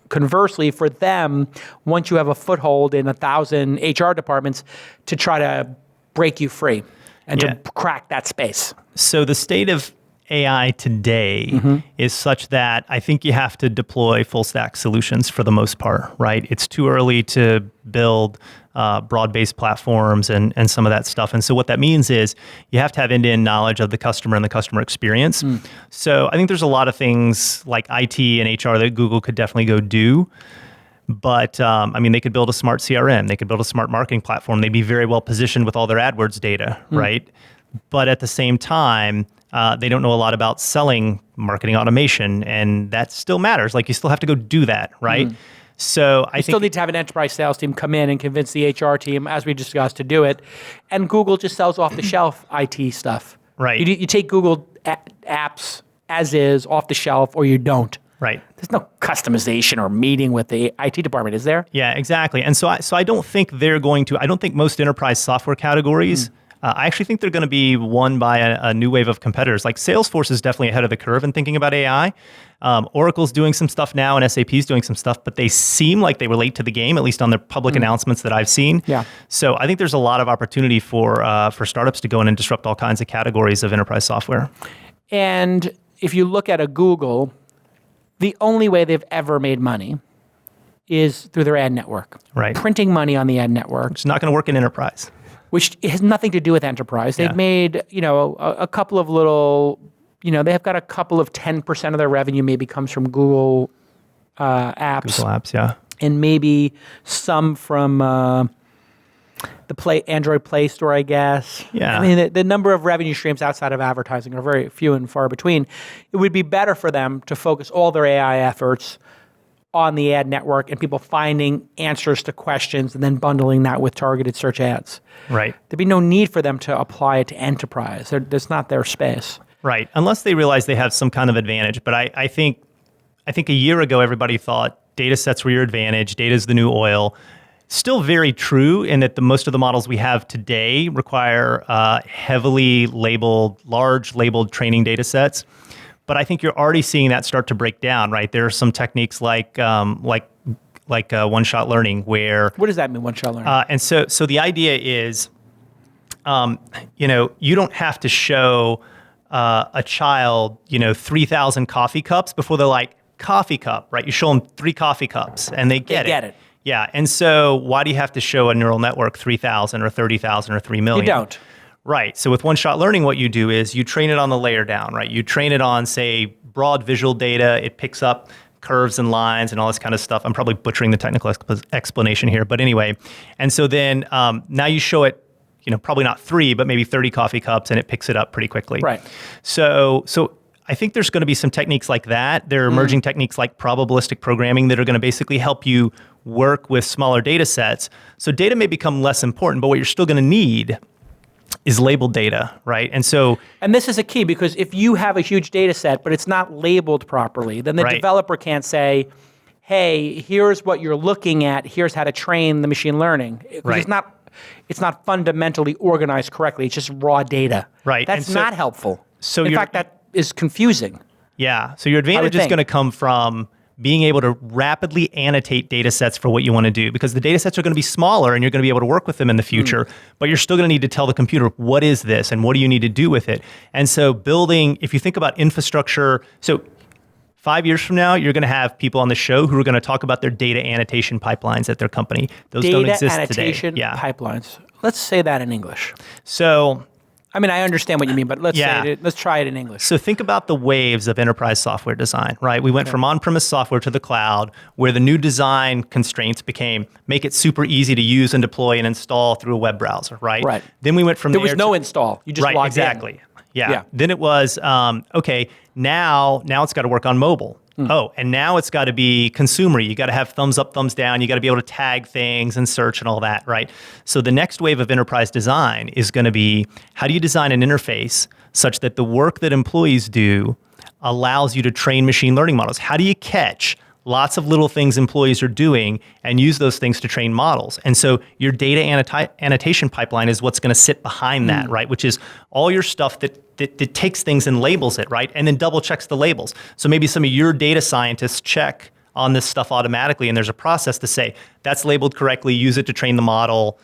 conversely for them, once you have a foothold in 1,000 HR departments, to try to break you free and to crack that space? So the state of AI today is such that I think you have to deploy full stack solutions for the most part, right? It's too early to build broad-based platforms and some of that stuff. And so what that means is you have to have end-to-end knowledge of the customer and the customer experience. So I think there's a lot of things like IT and HR that Google could definitely go do. But I mean, they could build a smart CRM. They could build a smart marketing platform. They'd be very well positioned with all their AdWords data, right? But at the same time, they don't know a lot about selling marketing automation, and that still matters. Like, you still have to go do that, right? So I think still need to have an enterprise sales team come in and convince the HR team, as we discussed, to do it. And Google just sells off-the-shelf IT stuff. Right. You take Google apps as is, off the shelf, or you don't. Right. There's no customization or meeting with the IT department, is there? Yeah, exactly. And so I don't think they're going to, I don't think most enterprise software categories, I actually think they're going to be won by a new wave of competitors. Like Salesforce is definitely ahead of the curve in thinking about AI. Oracle's doing some stuff now, and SAP's doing some stuff, but they seem like they were late to the game, at least on their public announcements that I've seen. Yeah. So I think there's a lot of opportunity for startups to go in and disrupt all kinds of categories of enterprise software. And if you look at a Google, the only way they've ever made money is through their ad network. Right. Printing money on the ad network. It's not going to work in enterprise. Which has nothing to do with enterprise. They've made, a couple of little, they've got a couple of 10% of their revenue maybe comes from Google apps. Google Apps, yeah. And maybe some from the Android Play Store, I guess. Yeah. I mean, the number of revenue streams outside of advertising are very few and far between. It would be better for them to focus all their AI efforts on the ad network and people finding answers to questions and then bundling that with targeted search ads. Right. There'd be no need for them to apply it to enterprise. That's not their space. Right. Unless they realize they have some kind of advantage. But I think a year ago, everybody thought data sets were your advantage. Data is the new oil. Still very true in that most of the models we have today require heavily labeled, large labeled training data sets. But I think you're already seeing that start to break down, right? There are some techniques like one-shot learning where... What does that mean, one-shot learning? And so the idea is, you don't have to show a child, 3,000 coffee cups before they're like, coffee cup, right? You show them 3 coffee cups and they get it. Yeah, and so why do you have to show a neural network 3,000 or 30,000 or 3 million? You don't. Right. So with one-shot learning, what you do is you train it on the layer down, right? You train it on, say, broad visual data. It picks up curves and lines and all this kind of stuff. I'm probably butchering the technical explanation here, but anyway. And so then now you show it, probably not 3, but maybe 30 coffee cups, and it picks it up pretty quickly. Right. So I think there's going to be some techniques like that. There are emerging techniques like probabilistic programming that are going to basically help you work with smaller data sets. So data may become less important, but what you're still going to need is labeled data, right? And this is a key, because if you have a huge data set, but it's not labeled properly, then the developer can't say, hey, here's what you're looking at, here's how to train the machine learning. Right. It's not fundamentally organized correctly, it's just raw data. Right. That's not helpful. So in fact, that is confusing. Yeah. So your advantage is going to come from being able to rapidly annotate data sets for what you want to do, because the data sets are going to be smaller and you're going to be able to work with them in the future, but you're still going to need to tell the computer, what is this and what do you need to do with it? And so if you think about infrastructure, so 5 years from now, you're going to have people on the show who are going to talk about their data annotation pipelines at their company. Those don't exist today. Data annotation pipelines. Let's say that in English. So... I mean, I understand what you mean, but let's try it in English. So think about the waves of enterprise software design, right? We went from on-premise software to the cloud, where the new design constraints became make it super easy to use and deploy and install through a web browser, right? Right. Then we went from there was no install. You just logged in. Exactly. Yeah. Then it was, okay, now it's got to work on mobile. Oh, and now it's got to be consumer. You got to have thumbs up, thumbs down. You got to be able to tag things and search and all that, right? So the next wave of enterprise design is going to be, how do you design an interface such that the work that employees do allows you to train machine learning models? How do you catch lots of little things employees are doing and use those things to train models? And so your data annotation pipeline is what's going to sit behind that, right? Which is all your stuff that takes things and labels it, right? And then double checks the labels. So maybe some of your data scientists check on this stuff automatically, and there's a process to say, that's labeled correctly, use it to train the model.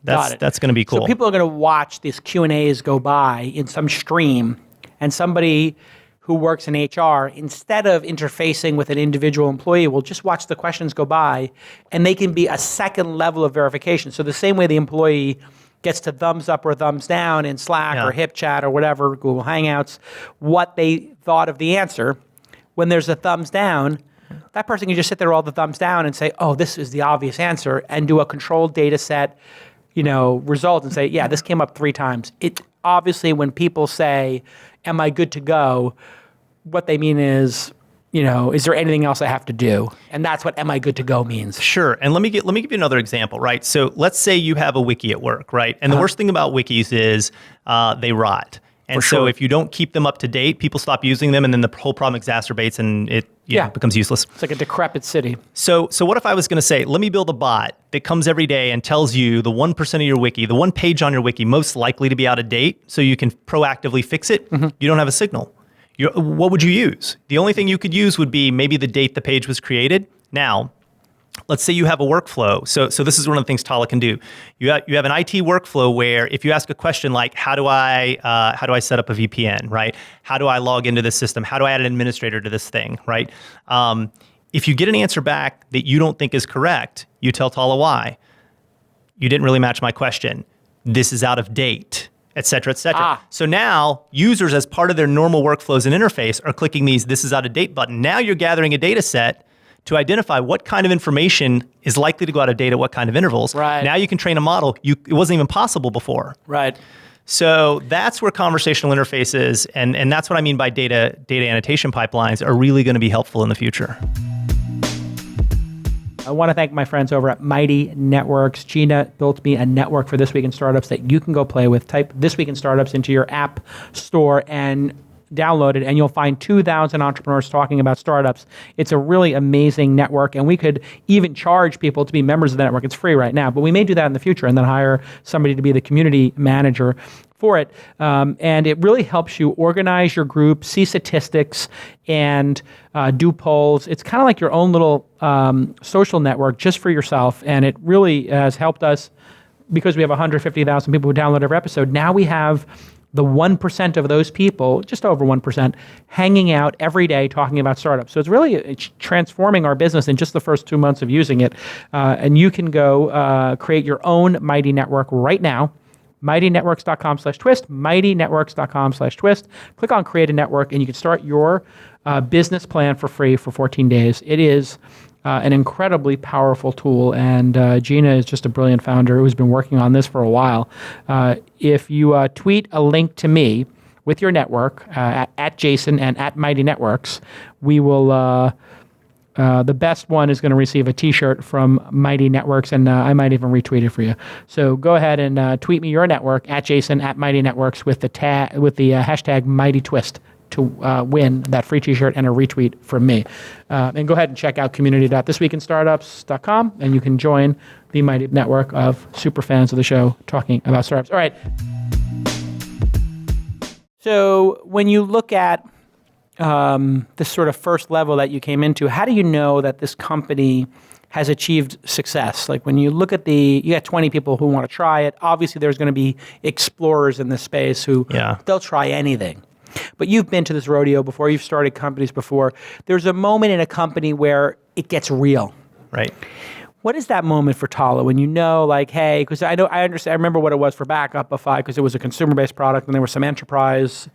That's going to be cool. So people are going to watch these Q&As go by in some stream, And somebody who works in HR, instead of interfacing with an individual employee, will just watch the questions go by, and they can be a second level of verification. So the same way the employee gets to thumbs up or thumbs down in Slack or HipChat or whatever, Google Hangouts, what they thought of the answer, when there's a thumbs down, that person can just sit there with all the thumbs down and say, oh, this is the obvious answer, and do a controlled data set, result and say, yeah, this came up 3 times. It obviously, when people say, am I good to go? What they mean is, is there anything else I have to do? And that's what am I good to go means. Sure. And let me give you another example, right? So let's say you have a wiki at work, right? And the worst thing about wikis is they rot. And so if you don't keep them up to date, people stop using them, and then the whole problem exacerbates and it becomes useless. It's like a decrepit city. So what if I was going to say, let me build a bot that comes every day and tells you the 1% of your wiki, the one page on your wiki most likely to be out of date, so you can proactively fix it? You don't have a signal. What would you use? The only thing you could use would be maybe the date the page was created. Now, let's say you have a workflow. So this is one of the things Talla can do. You have an IT workflow where if you ask a question like, how do I set up a VPN, right? How do I log into this system? How do I add an administrator to this thing, right? If you get an answer back that you don't think is correct, you tell Talla why. You didn't really match my question. This is out of date, et cetera, et cetera. So now users, as part of their normal workflows and interface, are clicking these this is out of date button. Now you're gathering a data set to identify what kind of information is likely to go out of date at what kind of intervals. Right. Now you can train a model. It wasn't even possible before. Right. So that's where conversational interfaces, and that's what I mean by data annotation pipelines, are really going to be helpful in the future. I want to thank my friends over at Mighty Networks. Gina built me a network for This Week in Startups that you can go play with. Type This Week in Startups into your app store and download it, and you'll find 2,000 entrepreneurs talking about startups. It's a really amazing network, and we could even charge people to be members of the network. It's free right now, but we may do that in the future and then hire somebody to be the community manager for it. And it really helps you organize your group, see statistics, and do polls. It's kind of like your own little social network just for yourself, and it really has helped us because we have 150,000 people who download every episode. Now we have the 1% of those people, just over 1%, hanging out every day talking about startups. So it's transforming our business in just the first 2 months of using it. And you can go create your own Mighty Network right now. MightyNetworks.com/twist, MightyNetworks.com/twist. Click on Create a Network, and you can start your business plan for free for 14 days. It is an incredibly powerful tool, and Gina is just a brilliant founder who's been working on this for a while. If you tweet a link to me with your network at Jason and at Mighty Networks, we will. The best one is going to receive a T-shirt from Mighty Networks, and I might even retweet it for you. So go ahead and tweet me your network at Jason at Mighty Networks with the hashtag Mighty Twist to win that free T-shirt and a retweet from me. And go ahead and check out community.thisweekinstartups.com, and you can join the Mighty Network of super fans of the show talking about startups. All right. So when you look at this sort of first level that you came into, how do you know that this company has achieved success? Like when you look at you got 20 people who want to try it. Obviously, there's going to be explorers in this space who they'll try anything. But you've been to this rodeo before. You've started companies before. There's a moment in a company where it gets real. Right. What is that moment for Talla when you know, like, hey, because I understand. I remember what it was for Backupify because it was a consumer-based product, and there were some enterprise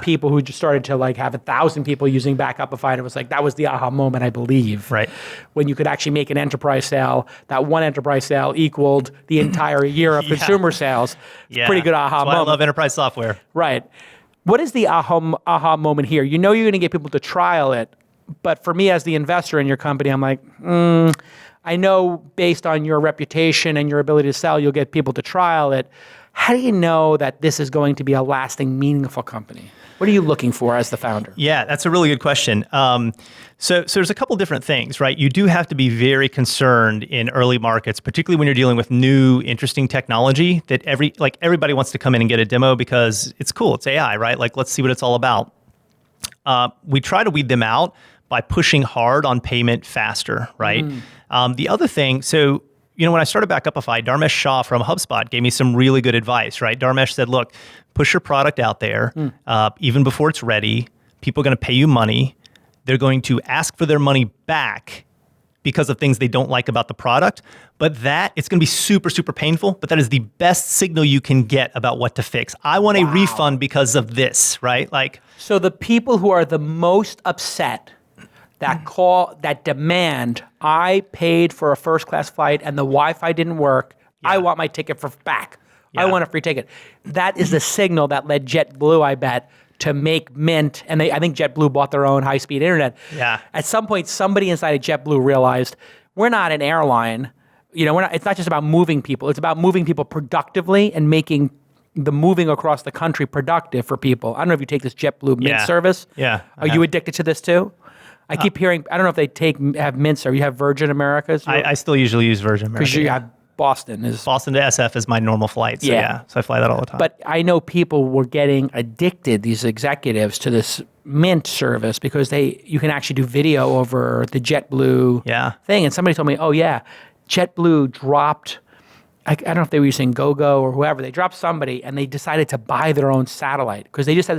people who just started to like have 1,000 people using Backupify, and it was like that was the aha moment, I believe. Right. When you could actually make an enterprise sale, that one enterprise sale equaled the entire year of consumer sales. It's a pretty good aha moment. I love enterprise software. Right. What is the aha moment here? You know you're going to get people to trial it, but for me as the investor in your company, I'm like, I know based on your reputation and your ability to sell, you'll get people to trial it. How do you know that this is going to be a lasting, meaningful company? What are you looking for as the founder? Yeah, that's a really good question. So there's a couple different things, right? You do have to be very concerned in early markets, particularly when you're dealing with new, interesting technology that everybody wants to come in and get a demo because it's cool. It's AI, right? Like, let's see what it's all about. We try to weed them out by pushing hard on payment faster, right? The other thing, so when I started Backupify, Dharmesh Shah from HubSpot gave me some really good advice, right? Dharmesh said, look, push your product out there, even before it's ready. People are going to pay you money. They're going to ask for their money back because of things they don't like about the product. But it's going to be super, super painful, but that is the best signal you can get about what to fix. I want a refund because of this, right? So the people who are the most upset that demand, I paid for a first class flight and the Wi-Fi didn't work. Yeah. I want my ticket back. Yeah. I want a free ticket. That is the signal that led JetBlue, I bet, to make Mint, and I think JetBlue bought their own high-speed internet. Yeah. At some point, somebody inside of JetBlue realized we're not an airline. It's not just about moving people. It's about moving people productively and making the moving across the country productive for people. I don't know if you take this JetBlue Mint service. Yeah. Are you addicted to this too? I keep hearing. I don't know if they have Mints or you have Virgin Americas. I still usually use Virgin America. Because you have Boston to SF is my normal flight. So so I fly that all the time. But I know people were getting addicted, these executives, to this Mint service because you can actually do video over the JetBlue thing. And somebody told me, JetBlue dropped, I don't know if they were using GoGo or whoever, they dropped somebody and they decided to buy their own satellite because they just had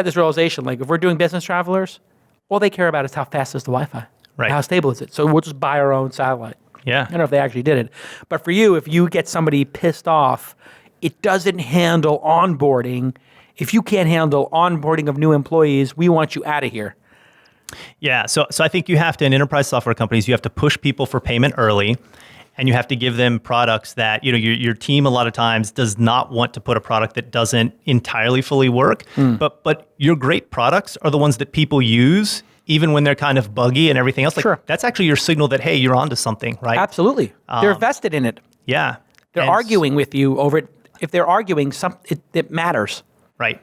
this realization, like if we're doing business travelers, all they care about is how fast is the Wi-Fi, right? How stable is it? So we'll just buy our own satellite. Yeah. I don't know if they actually did it. But for you, if you get somebody pissed off, it doesn't handle onboarding. If you can't handle onboarding of new employees, we want you out of here. Yeah. So I think you have to, in enterprise software companies, you have to push people for payment early, and you have to give them products that, your team a lot of times does not want to put a product that doesn't entirely fully work. But your great products are the ones that people use even when they're kind of buggy and everything else. Sure. That's actually your signal that, hey, you're onto something, right? Absolutely. They're vested in it. Yeah. They're arguing with you over it. If they're arguing, it matters. Right.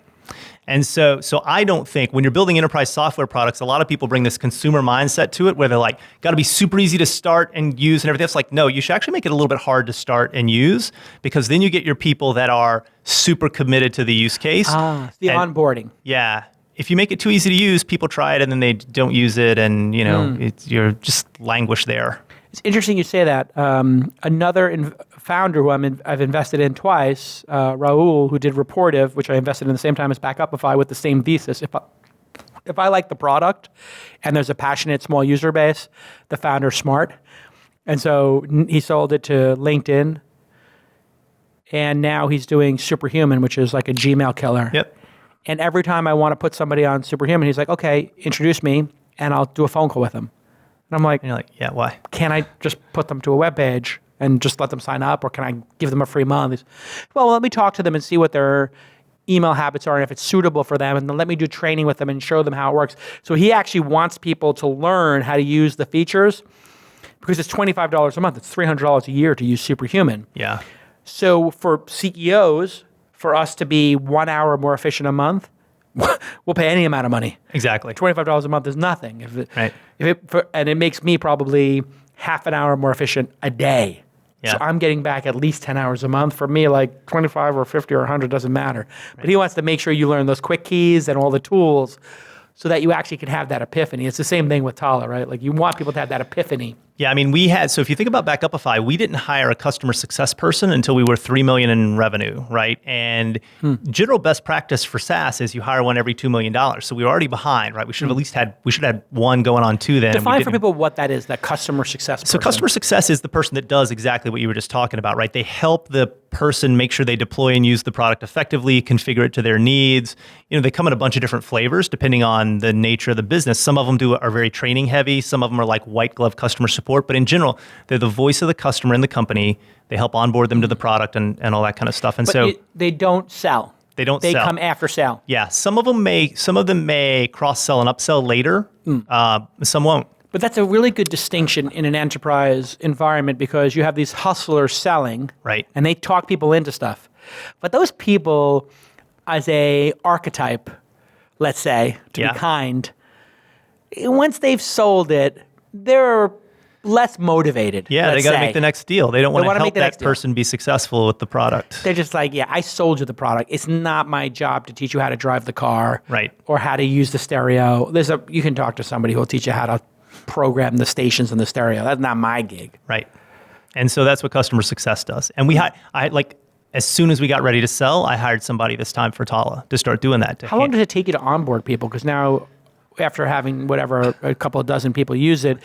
And so I don't think when you're building enterprise software products, a lot of people bring this consumer mindset to it where they're like, got to be super easy to start and use and everything. It's like, no, you should actually make it a little bit hard to start and use because then you get your people that are super committed to the use case. Onboarding. Yeah. If you make it too easy to use, people try it and then they don't use it and, you're just languish there. It's interesting you say that. Another founder who I've invested in twice, Raul, who did Reportive, which I invested in the same time as Backupify with the same thesis. If I like the product and there's a passionate small user base, the founder's smart. And so he sold it to LinkedIn. And now he's doing Superhuman, which is like a Gmail killer. Yep. And every time I want to put somebody on Superhuman, he's like, okay, introduce me, and I'll do a phone call with them. And I'm like, and you're like, yeah, why? Can I just put them to a web page and just let them sign up, or can I give them a free month? He's, well, let me talk to them and see what their email habits are and if it's suitable for them, and then let me do training with them and show them how it works. So he actually wants people to learn how to use the features because it's $25 a month. It's $300 a year to use Superhuman. Yeah. So for CEOs, for us to be 1 hour more efficient a month, we'll pay any amount of money. Exactly. $25 a month is nothing. Right. And it makes me probably half an hour more efficient a day. Yeah. So I'm getting back at least 10 hours a month. For me, like 25 or 50 or 100 doesn't matter. Right. But he wants to make sure you learn those quick keys and all the tools so that you actually can have that epiphany. It's the same thing with Talla, right? Like you want people to have that epiphany. Yeah, I mean, so if you think about Backupify, we didn't hire a customer success person until we were $3 million in revenue, right? And general best practice for SaaS is you hire one every $2 million. So we were already behind, right? We should have at least had one going on 2 then. Define for people what that is, that customer success person. So customer success is the person that does exactly what you were just talking about, right? They help the person make sure they deploy and use the product effectively, configure it to their needs. They come in a bunch of different flavors depending on the nature of the business. Some of them are very training heavy. Some of them are like white glove customer support. But in general, they're the voice of the customer in the company. They help onboard them to the product and all that kind of stuff. And they don't sell. They don't sell. They come after sale. Yeah. Some of them may cross-sell and upsell later. Some won't. But that's a really good distinction in an enterprise environment because you have these hustlers selling. Right. And they talk people into stuff. But those people, as a archetype, let's say, to be kind, once they've sold it, they're less motivated. Yeah, they got to make the next deal. They don't want to help that person be successful with the product. They're just like, I sold you the product. It's not my job to teach you how to drive the car, right, or how to use the stereo. You can talk to somebody who will teach you how to program the stations in the stereo. That's not my gig. Right. And so that's what customer success does. And as soon as we got ready to sell, I hired somebody this time for Talla to start doing that. How long does it take you to onboard people? Because now, after having a couple of dozen people use it,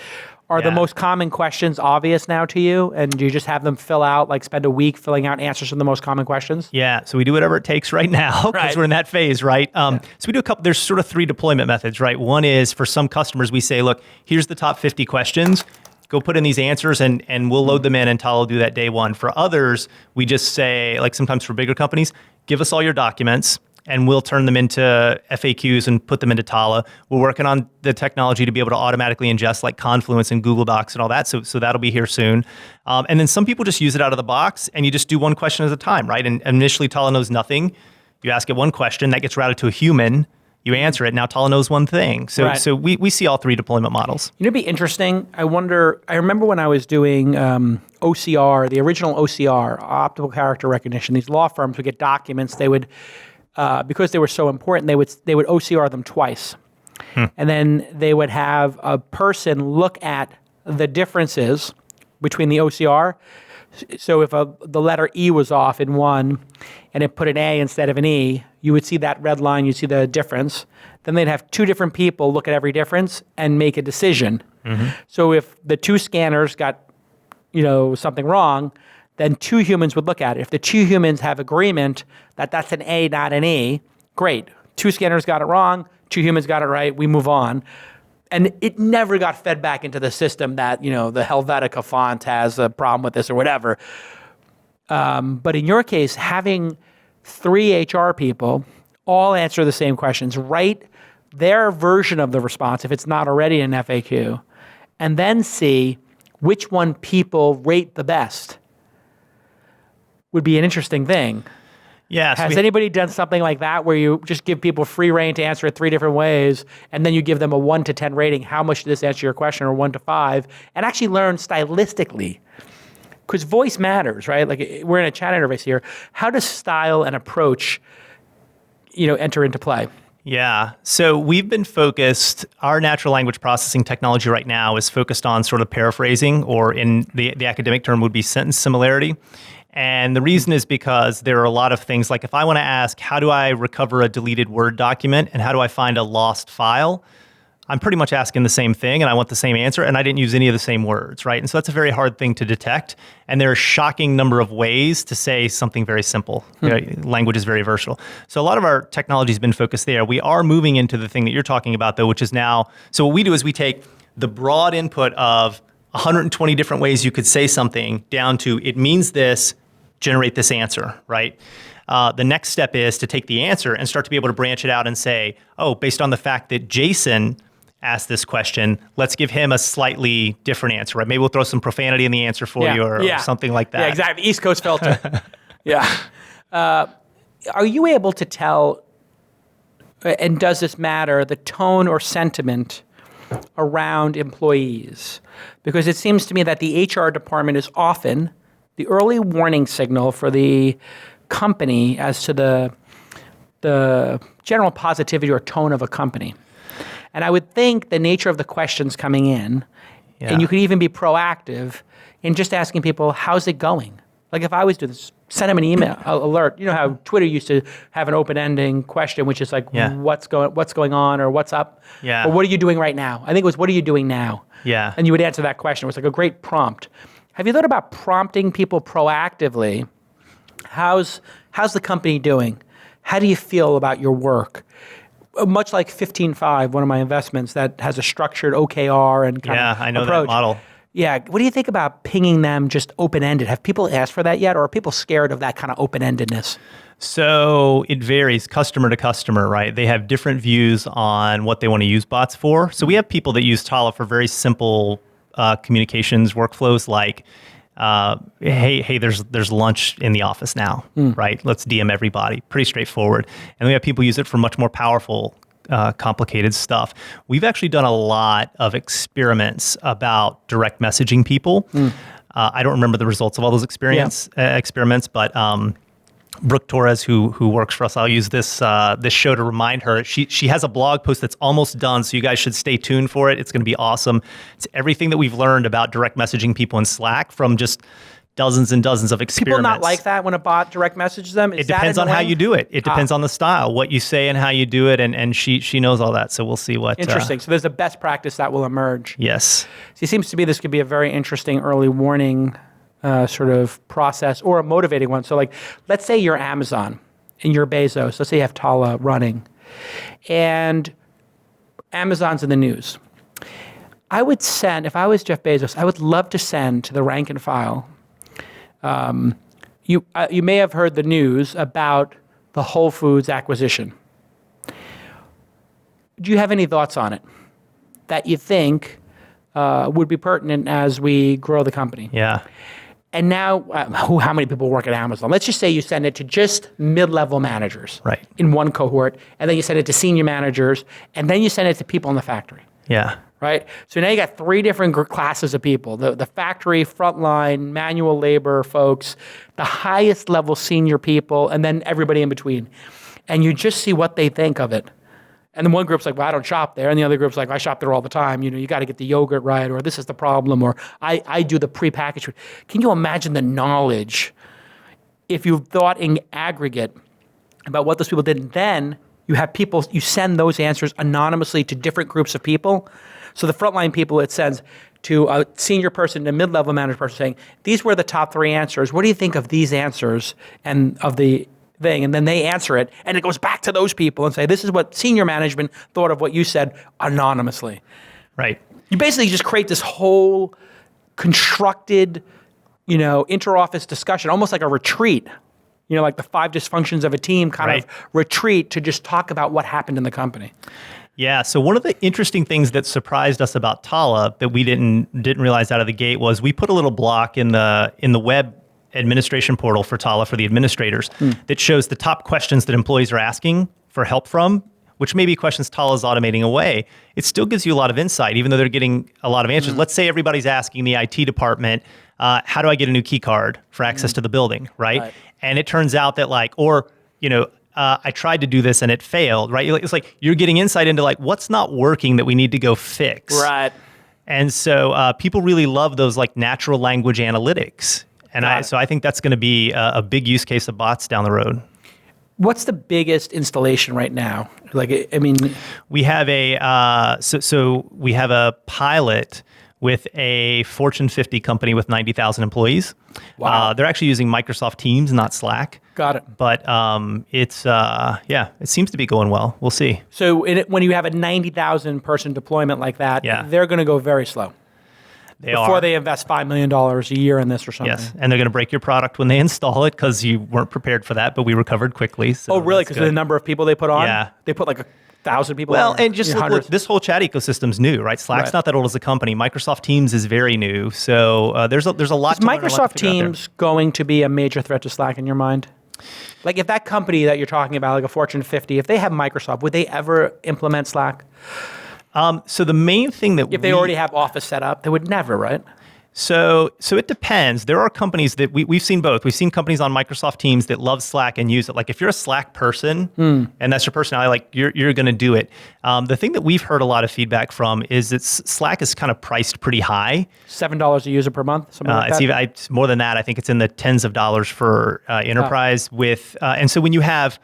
are the most common questions obvious now to you? And do you just have them fill out, spend a week filling out answers to the most common questions? Yeah, so we do whatever it takes right now because we're in that phase, right? So we do there's sort of 3 deployment methods, right? One is for some customers, we say, look, here's the top 50 questions. Go put in these answers and we'll load them in and Talla will do that day one. For others, we just say, sometimes for bigger companies, give us all your documents and we'll turn them into FAQs and put them into Talla. We're working on the technology to be able to automatically ingest Confluence and Google Docs and all that. So that'll be here soon. And then some people just use it out of the box and you just do one question at a time, right? And initially Talla knows nothing. You ask it one question, that gets routed to a human. You answer it. Now Talla knows one thing. So we see all 3 deployment models. It'd be interesting. I remember when I was doing OCR, the original OCR, optical character recognition, these law firms would get documents. They would, because they were so important, they would OCR them twice. And then they would have a person look at the differences between the OCR. So if the letter E was off in one and it put an A instead of an E, you would see that red line, you'd see the difference. Then they'd have 2 different people look at every difference and make a decision. So if the 2 scanners got something wrong, then 2 humans would look at it. If the 2 humans have agreement that that's an A, not an E, great. 2 scanners got it wrong, 2 humans got it right, we move on. And it never got fed back into the system that, the Helvetica font has a problem with this or whatever. But in your case, having 3 HR people all answer the same questions, write their version of the response, if it's not already an FAQ, and then see which one people rate the best would be an interesting thing. Yeah. Has anybody done something like that where you just give people free reign to answer it 3 different ways, and then you give them a 1 to 10 rating, how much did this answer your question, or 1 to 5, and actually learn stylistically? Because voice matters, right? We're in a chat interface here. How does style and approach, enter into play? Yeah. So we've been focused, our natural language processing technology right now is focused on sort of paraphrasing, or in the academic term would be sentence similarity. And the reason is because there are a lot of things, if I want to ask, how do I recover a deleted Word document and how do I find a lost file? I'm pretty much asking the same thing and I want the same answer, and I didn't use any of the same words, right? And so that's a very hard thing to detect. And there are a shocking number of ways to say something very simple. Language is very versatile. So a lot of our technology has been focused there. We are moving into the thing that you're talking about, though, which is now, so what we do is we take the broad input of 120 different ways you could say something down to, it means this, generate this answer, right? The next step is to take the answer and start to be able to branch it out and say, based on the fact that Jason asked this question, let's give him a slightly different answer, right? Maybe we'll throw some profanity in the answer for you or something like that. Yeah, exactly. East Coast filter. Are you able to tell, and does this matter, the tone or sentiment around employees? Because it seems to me that the HR department is often the early warning signal for the company as to the general positivity or tone of a company. And I would think the nature of the questions coming in, and you could even be proactive in just asking people, how's it going? If I was doing this, send them an email alert. You know how Twitter used to have an open-ending question, which is what's going on, or what's up? Yeah. Or what are you doing right now? I think it was, what are you doing now? Yeah. And you would answer that question. It was a great prompt. Have you thought about prompting people proactively? How's the company doing? How do you feel about your work? Much like 15.5, one of my investments that has a structured OKR and kind of I know approach. that model. Yeah. What do you think about pinging them just open-ended? Have people asked for that yet, or are people scared of that kind of open-endedness? So it varies customer to customer, right? They have different views on what they want to use bots for. So we have people that use Talla for very simple communications workflows, like, hey, there's lunch in the office now, right? Let's DM everybody. Pretty straightforward. And we have people use it for much more powerful, complicated stuff. We've actually done a lot of experiments about direct messaging people. I don't remember the results of all those experiments, but Brooke Torres, who works for us, I'll use this this show to remind her. She has a blog post that's almost done, so you guys should stay tuned for it. It's going to be awesome. It's everything that we've learned about direct messaging people in Slack from just dozens and dozens of experiments. People not like that when a bot direct messages them? It depends on how you do it. It depends on the style, what you say and how you do it, and she knows all that, so we'll see what... Interesting. So there's a best practice that will emerge. Yes. So it seems to me this could be a very interesting early warning sort of process, or a motivating one. So like, let's say you're Amazon and you're Bezos. Let's say you have Talla running, and Amazon's in the news. I would send, if I was Jeff Bezos, I would love to send to the rank and file. You may have heard the news about the Whole Foods acquisition. Do you have any thoughts on it that you think would be pertinent as we grow the company? Yeah. And now, how many people work at Amazon? Let's just say you send it to just mid-level managers in one cohort, and then you send it to senior managers, and then you send it to people in the factory. Yeah. Right? So now you got three different classes of people: the factory, frontline, manual labor folks, the highest level senior people, and then everybody in between. And you just see what they think of it. And then one group's like, well, I don't shop there. And the other group's like, I shop there all the time. You know, you got to get the yogurt right, or this is the problem, or I do the prepackaged. Can you imagine the knowledge if you thought in aggregate about what those people did? And then you have people, you send those answers anonymously to different groups of people. So the frontline people, it sends to a senior person, a mid-level manager person saying, these were the top three answers. What do you think of these answers and of the thing? And then they answer it, and it goes back to those people and say, this is what senior management thought of what you said anonymously. Right. You basically just create this whole constructed, inter-office discussion, almost like a retreat. Like the 5 dysfunctions of a team kind of retreat to just talk about what happened in the company. Yeah. So one of the interesting things that surprised us about Talla that we didn't realize out of the gate was we put a little block in the web administration portal for Talla for the administrators that shows the top questions that employees are asking for help from, which may be questions Talla's automating away. It still gives you a lot of insight, even though they're getting a lot of answers. Let's say everybody's asking the IT department, how do I get a new key card for access to the building, right? And it turns out that I tried to do this and it failed, right? It's like you're getting insight into like what's not working that we need to go fix. Right. And so people really love those like natural language analytics. And so I think that's going to be a big use case of bots down the road. What's the biggest installation right now? We have we have a pilot with a Fortune 50 company with 90,000 employees. Wow. They're actually using Microsoft Teams, not Slack. Got it. But it seems to be going well. We'll see. So when you have a 90,000 person deployment like that, they're going to go very slow. Before they invest $5 million a year in this or something. Yes, and they're going to break your product when they install it because you weren't prepared for that, but we recovered quickly. So oh, really? Because of the number of people they put on? Yeah. They put like 1,000 people on? Well, and just look, this whole chat ecosystem's new, right? Slack's not that old as a company. Microsoft Teams is very new. So there's a lot to learn. Is Microsoft Teams going to be a major threat to Slack in your mind? Like if that company that you're talking about, like a Fortune 50, if they have Microsoft, would they ever implement Slack? So the main thing that if they already have Office set up, they would never, right? So it depends. There are companies that we've seen both. We've seen companies on Microsoft Teams that love Slack and use it. Like if you're a Slack person and that's your personality, like you're going to do it. The thing that we've heard a lot of feedback from is that Slack is kind of priced pretty high. $7 a user per month, something like that? It's more than that. I think it's in the tens of dollars for enterprise and so when you have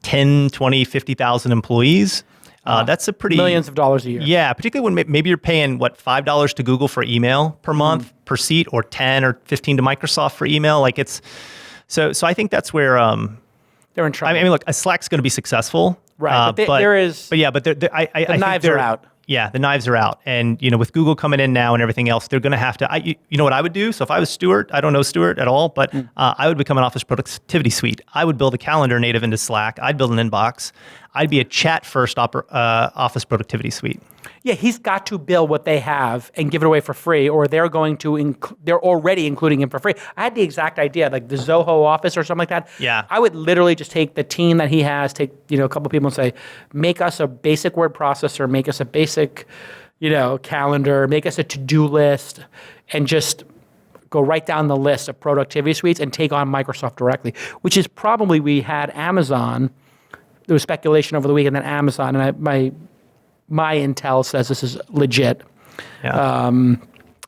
10, 20, 50,000 employees, that's a pretty... Millions of dollars a year. Yeah, particularly when maybe you're paying, $5 to Google for email per month per seat, or 10 or 15 to Microsoft for email. Like it's... So I think that's where... they're in trouble. I mean, look, Slack's going to be successul. Right, but there is... But yeah, but the knives are out. Yeah, the knives are out. And, with Google coming in now and everything else, they're going to have to... You know what I would do? So if I was Stuart, I don't know Stuart at all, but I would become an Office Productivity Suite. I would build a calendar native into Slack. I'd build an inbox. I'd be a chat-first Office Productivity Suite. Yeah, he's got to build what they have and give it away for free, or they're going to... they're already including him for free. I had the exact idea, like the Zoho Office or something like that. Yeah. I would literally just take the team that he has, take a couple people and say, make us a basic word processor, make us a basic, calendar, make us a to-do list, and just go right down the list of productivity suites and take on Microsoft directly, which is probably we had Amazon. There was speculation over the weekend that Amazon, and my intel says this is legit. Yeah.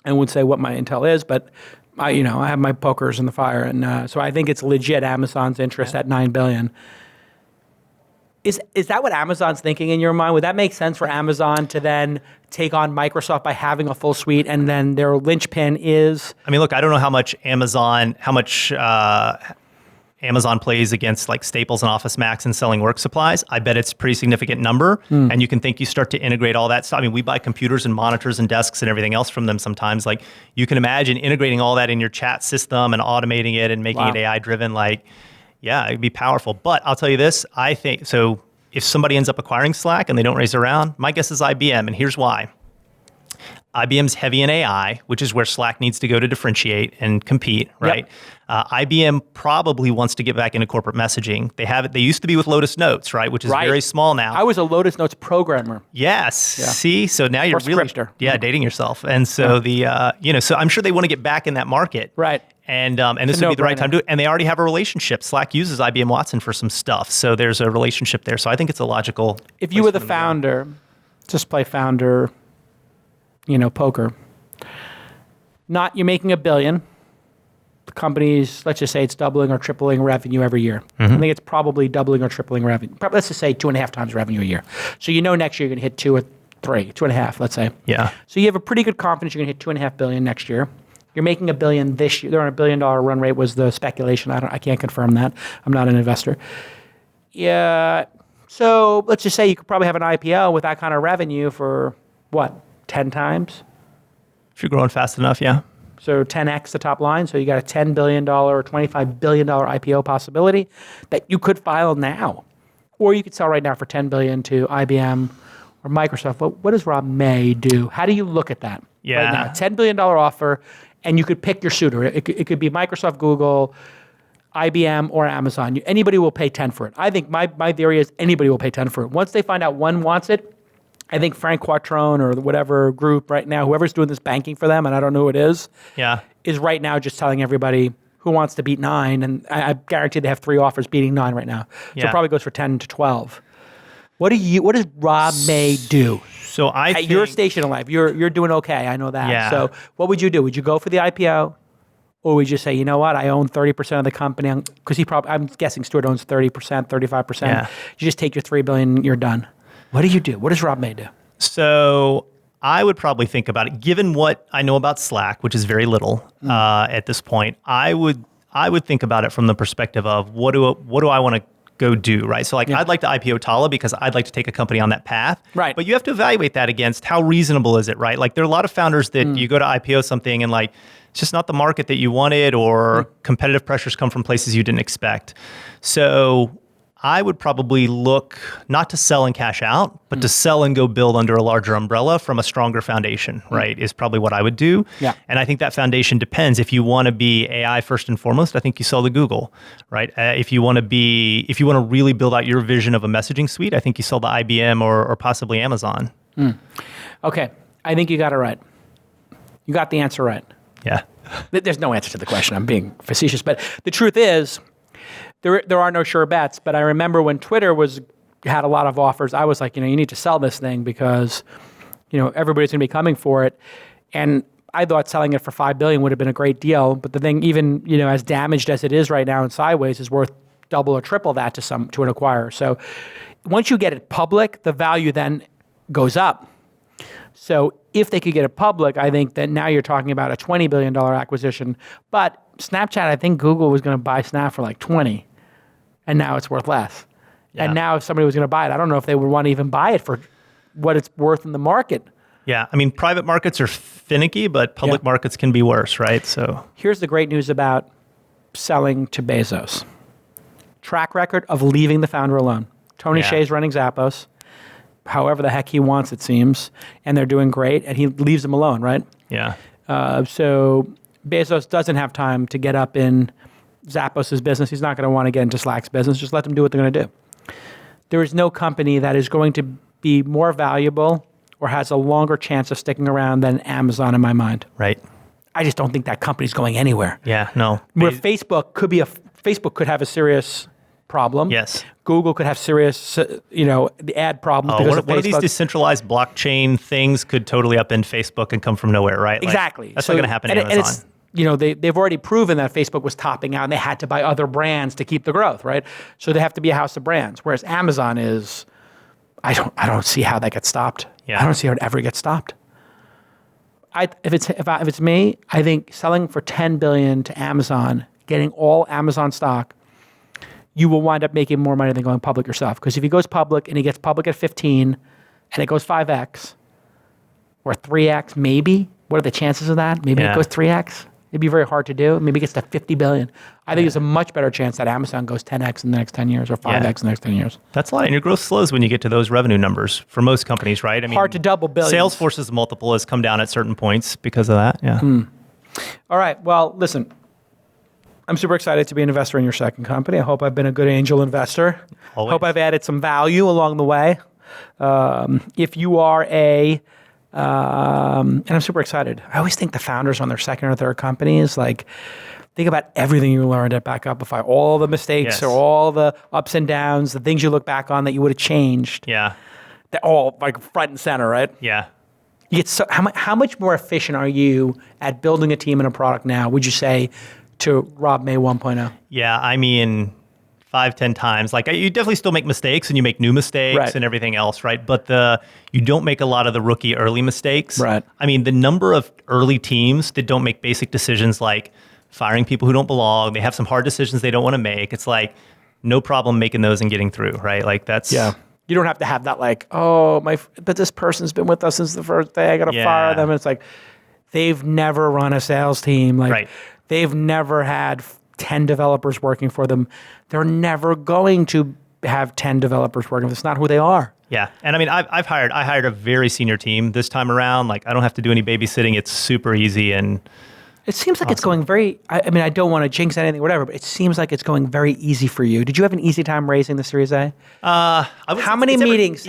I wouldn't say what my intel is, but I have my pokers in the fire, and so I think it's legit. Amazon's interest at $9 billion. Is that what Amazon's thinking in your mind? Would that make sense for Amazon to then take on Microsoft by having a full suite, and then their linchpin is? I mean, look, I don't know how much Amazon plays against like Staples and Office Max and selling work supplies. I bet it's a pretty significant number. And you can think you start to integrate all that stuff. I mean, we buy computers and monitors and desks and everything else from them sometimes. Like you can imagine integrating all that in your chat system and automating it and making it AI driven. Like, yeah, it'd be powerful. But I'll tell you this, I think, so if somebody ends up acquiring Slack and they don't raise it around, my guess is IBM. And here's why. IBM's heavy in AI, which is where Slack needs to go to differentiate and compete, right? Yep. IBM probably wants to get back into corporate messaging. They used to be with Lotus Notes, right? Which is very small now. I was a Lotus Notes programmer. Yes. Yeah. See, so now you're really dating yourself. And so so I'm sure they want to get back in that market. Right. And this would be the right time to do it. And they already have a relationship. Slack uses IBM Watson for some stuff. So there's a relationship there. So I think it's a logical. If you were the founder, just play founder, poker. You're making $1 billion. The company's, let's just say it's doubling or tripling revenue every year. I think it's probably doubling or tripling revenue. Let's just say 2.5 times revenue a year. So next year you're going to hit 2 or 3, 2.5, let's say. Yeah. So you have a pretty good confidence you're going to hit $2.5 billion next year. You're making $1 billion this year. They're on $1 billion run rate was the speculation. I can't confirm that. I'm not an investor. Yeah. So let's just say you could probably have an IPO with that kind of revenue for what? 10 times? If you're growing fast enough, yeah. So 10x the top line. So you got a $10 billion or $25 billion IPO possibility that you could file now. Or you could sell right now for $10 billion to IBM or Microsoft. What does Rob May do? How do you look at that? Yeah. Right now, $10 billion offer, and you could pick your suitor. It could be Microsoft, Google, IBM, or Amazon. Anybody will pay 10 for it. I think my theory is anybody will pay 10 for it. Once they find out one wants it, I think Frank Quattrone or whatever group right now, whoever's doing this banking for them, and I don't know who it is right now just telling everybody who wants to beat 9, and I guarantee they have 3 offers beating 9 right now. So it probably goes for 10 to 12. What does Rob May do? So at your station in life, you're doing okay. I know that. Yeah. So what would you do? Would you go for the IPO, or would you say, you know what, I own 30% of the company? Because I'm guessing Stuart owns 30%, 35%. Yeah. You just take your $3 billion, you're done. What do you do? What does Rob May do? So I would probably think about it, given what I know about Slack, which is very little at this point. I would think about it from the perspective of what do I want to go do, right? So I'd like to IPO Talla because I'd like to take a company on that path. Right. But you have to evaluate that against how reasonable is it, right? Like there are a lot of founders that you go to IPO something and like it's just not the market that you wanted, or competitive pressures come from places you didn't expect. So I would probably look not to sell and cash out, but to sell and go build under a larger umbrella from a stronger foundation, right? Is probably what I would do. Yeah. And I think that foundation depends. If you want to be AI first and foremost, I think you sell to Google, right? If you want to really build out your vision of a messaging suite, I think you sell to IBM or possibly Amazon. Okay. I think you got it right. You got the answer right. Yeah. There's no answer to the question. I'm being facetious. But the truth is, there are no sure bets. But I remember when Twitter had a lot of offers, I was like, you need to sell this thing because, everybody's going to be coming for it. And I thought selling it for $5 billion would have been a great deal. But the thing, even, as damaged as it is right now and sideways, is worth double or triple that to an acquirer. So once you get it public, the value then goes up. So if they could get it public, I think that now you're talking about a $20 billion acquisition. But Snapchat, I think Google was going to buy Snap for like 20, and now it's worth less. Yeah. And now if somebody was going to buy it, I don't know if they would want to even buy it for what it's worth in the market. Yeah, I mean, private markets are finicky, but public markets can be worse, right? So here's the great news about selling to Bezos. Track record of leaving the founder alone. Tony Hsieh's running Zappos, however the heck he wants, it seems, and they're doing great, and he leaves them alone, right? Yeah. So Bezos doesn't have time to get up in Zappos' business. He's not going to want to get into Slack's business. Just let them do what they're going to do. There is no company that is going to be more valuable or has a longer chance of sticking around than Amazon in my mind. Right. I just don't think that company's going anywhere. Yeah, no. Where Facebook could have a serious problem. Yes. Google could have serious, the ad problems because of Facebook. One of these decentralized blockchain things could totally upend Facebook and come from nowhere, right? Exactly. That's not going to happen at Amazon. They've already proven that Facebook was topping out and they had to buy other brands to keep the growth, right? So they have to be a house of brands. Whereas Amazon is, I don't see how that gets stopped. Yeah. I don't see how it ever gets stopped. If it's me, I think selling for $10 billion to Amazon, getting all Amazon stock, you will wind up making more money than going public yourself. Because if he goes public and he gets public at 15 and it goes 5x or 3x, maybe, what are the chances of that? Maybe it goes 3x. It'd be very hard to do. Maybe it gets to 50 billion. I think there's a much better chance that Amazon goes 10x in the next 10 years or 5x in the next 10 years. That's a lot. And your growth slows when you get to those revenue numbers for most companies, right? I mean, hard to double billions. Salesforce's multiple has come down at certain points because of that. Yeah. All right. Well, listen, I'm super excited to be an investor in your second company. I hope I've been a good angel investor. Always. Hope I've added some value along the way. If you are and I'm super excited. I always think the founders on their second or third companies, think about everything you learned at Backupify, all the mistakes or all the ups and downs, the things you look back on that you would have changed. Yeah. They're all front and center, right? Yeah. You get how much more efficient are you at building a team and a product now, would you say, to Rob May 1.0? Yeah, I mean, 5-10 times. You definitely still make mistakes and you make new mistakes and everything else, right? But you don't make a lot of the rookie early mistakes. Right. I mean, the number of early teams that don't make basic decisions like firing people who don't belong, they have some hard decisions they don't want to make. It's no problem making those and getting through, right? That's... Yeah. You don't have to have that but this person's been with us since the first day, I got to fire them. And it's they've never run a sales team. They've never had 10 developers working for them. They're never going to have 10 developers working. It's not who they are. Yeah. And I mean, I hired a very senior team this time around. I don't have to do any babysitting. It's super easy. And it seems like it's going very, I mean, I don't want to jinx anything, whatever, but it seems like it's going very easy for you. Did you have an easy time raising the Series A? How many meetings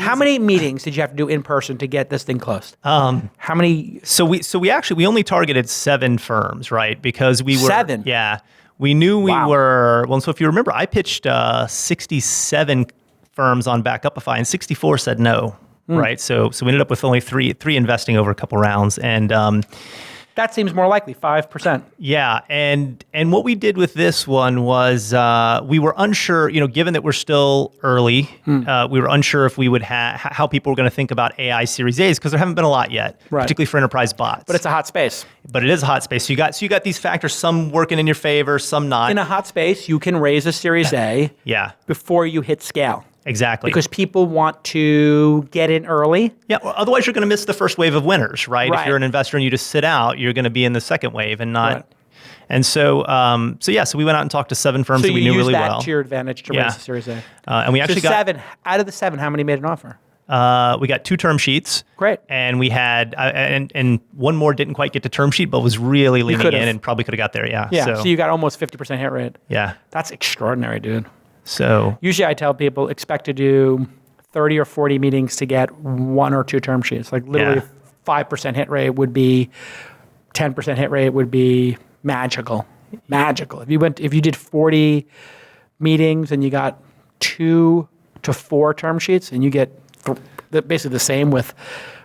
did you have to do in person to get this thing closed? How many? So we only targeted 7 firms, right? Because we were 7? Yeah. We knew we were, so if you remember, I pitched 67 firms on Backupify and 64 said no, right? So we ended up with only three investing over a couple rounds. And that seems more likely, 5%. Yeah, and what we did with this one was we were unsure, given that we're still early, we were unsure if we would how people were going to think about AI Series A's because there haven't been a lot yet, particularly for enterprise bots. But it's a hot space. But it is a hot space. So you got these factors, some working in your favor, some not. In a hot space, you can raise a Series A before you hit scale. Exactly. Because people want to get in early. Yeah, well, otherwise you're going to miss the first wave of winners, right? If you're an investor and you just sit out, you're going to be in the second wave and not. Right. And so we went out and talked to 7 firms that we knew really well. So you used that to your advantage to raise the Series A. And we actually got 7. Out of the 7, how many made an offer? We got 2 term sheets. Great. And we had, and one more didn't quite get to term sheet, but was really leaning in and probably could have got there, Yeah, so you got almost 50% hit rate. Yeah. That's extraordinary, dude. So usually I tell people expect to do 30 or 40 meetings to get 1 or 2 term sheets. Literally 5% hit rate would be, 10% hit rate would be magical. Magical. If you did 40 meetings and you got 2 to 4 term sheets and you get basically the same with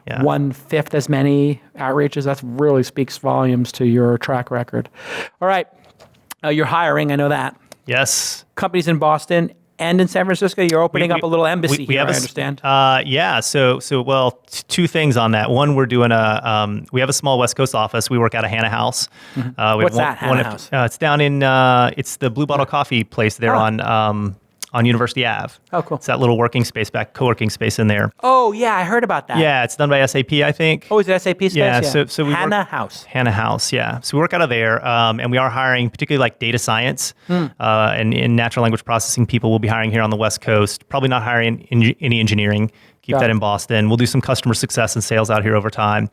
1/5 as many outreaches, that really speaks volumes to your track record. All right. You're hiring, I know that. Yes. Companies in Boston and in San Francisco. You're opening up a little embassy here, I understand. Yeah. So 2 things on that. One, we're doing we have a small West Coast office. We work out of Hannah House. What's that, Hannah House? It's down in, it's the Blue Bottle Coffee place there on University Ave. Oh, cool. It's that little co-working space in there. Oh, yeah, I heard about that. Yeah, it's done by SAP, I think. Oh, is it SAP space? Yeah, so we Hannah House. Hannah House, yeah. So we work out of there, and we are hiring particularly data science and in natural language processing people we'll be hiring here on the West Coast. Probably not hiring any engineering, Keep Got that it. in Boston. We'll do some customer success and sales out here over time.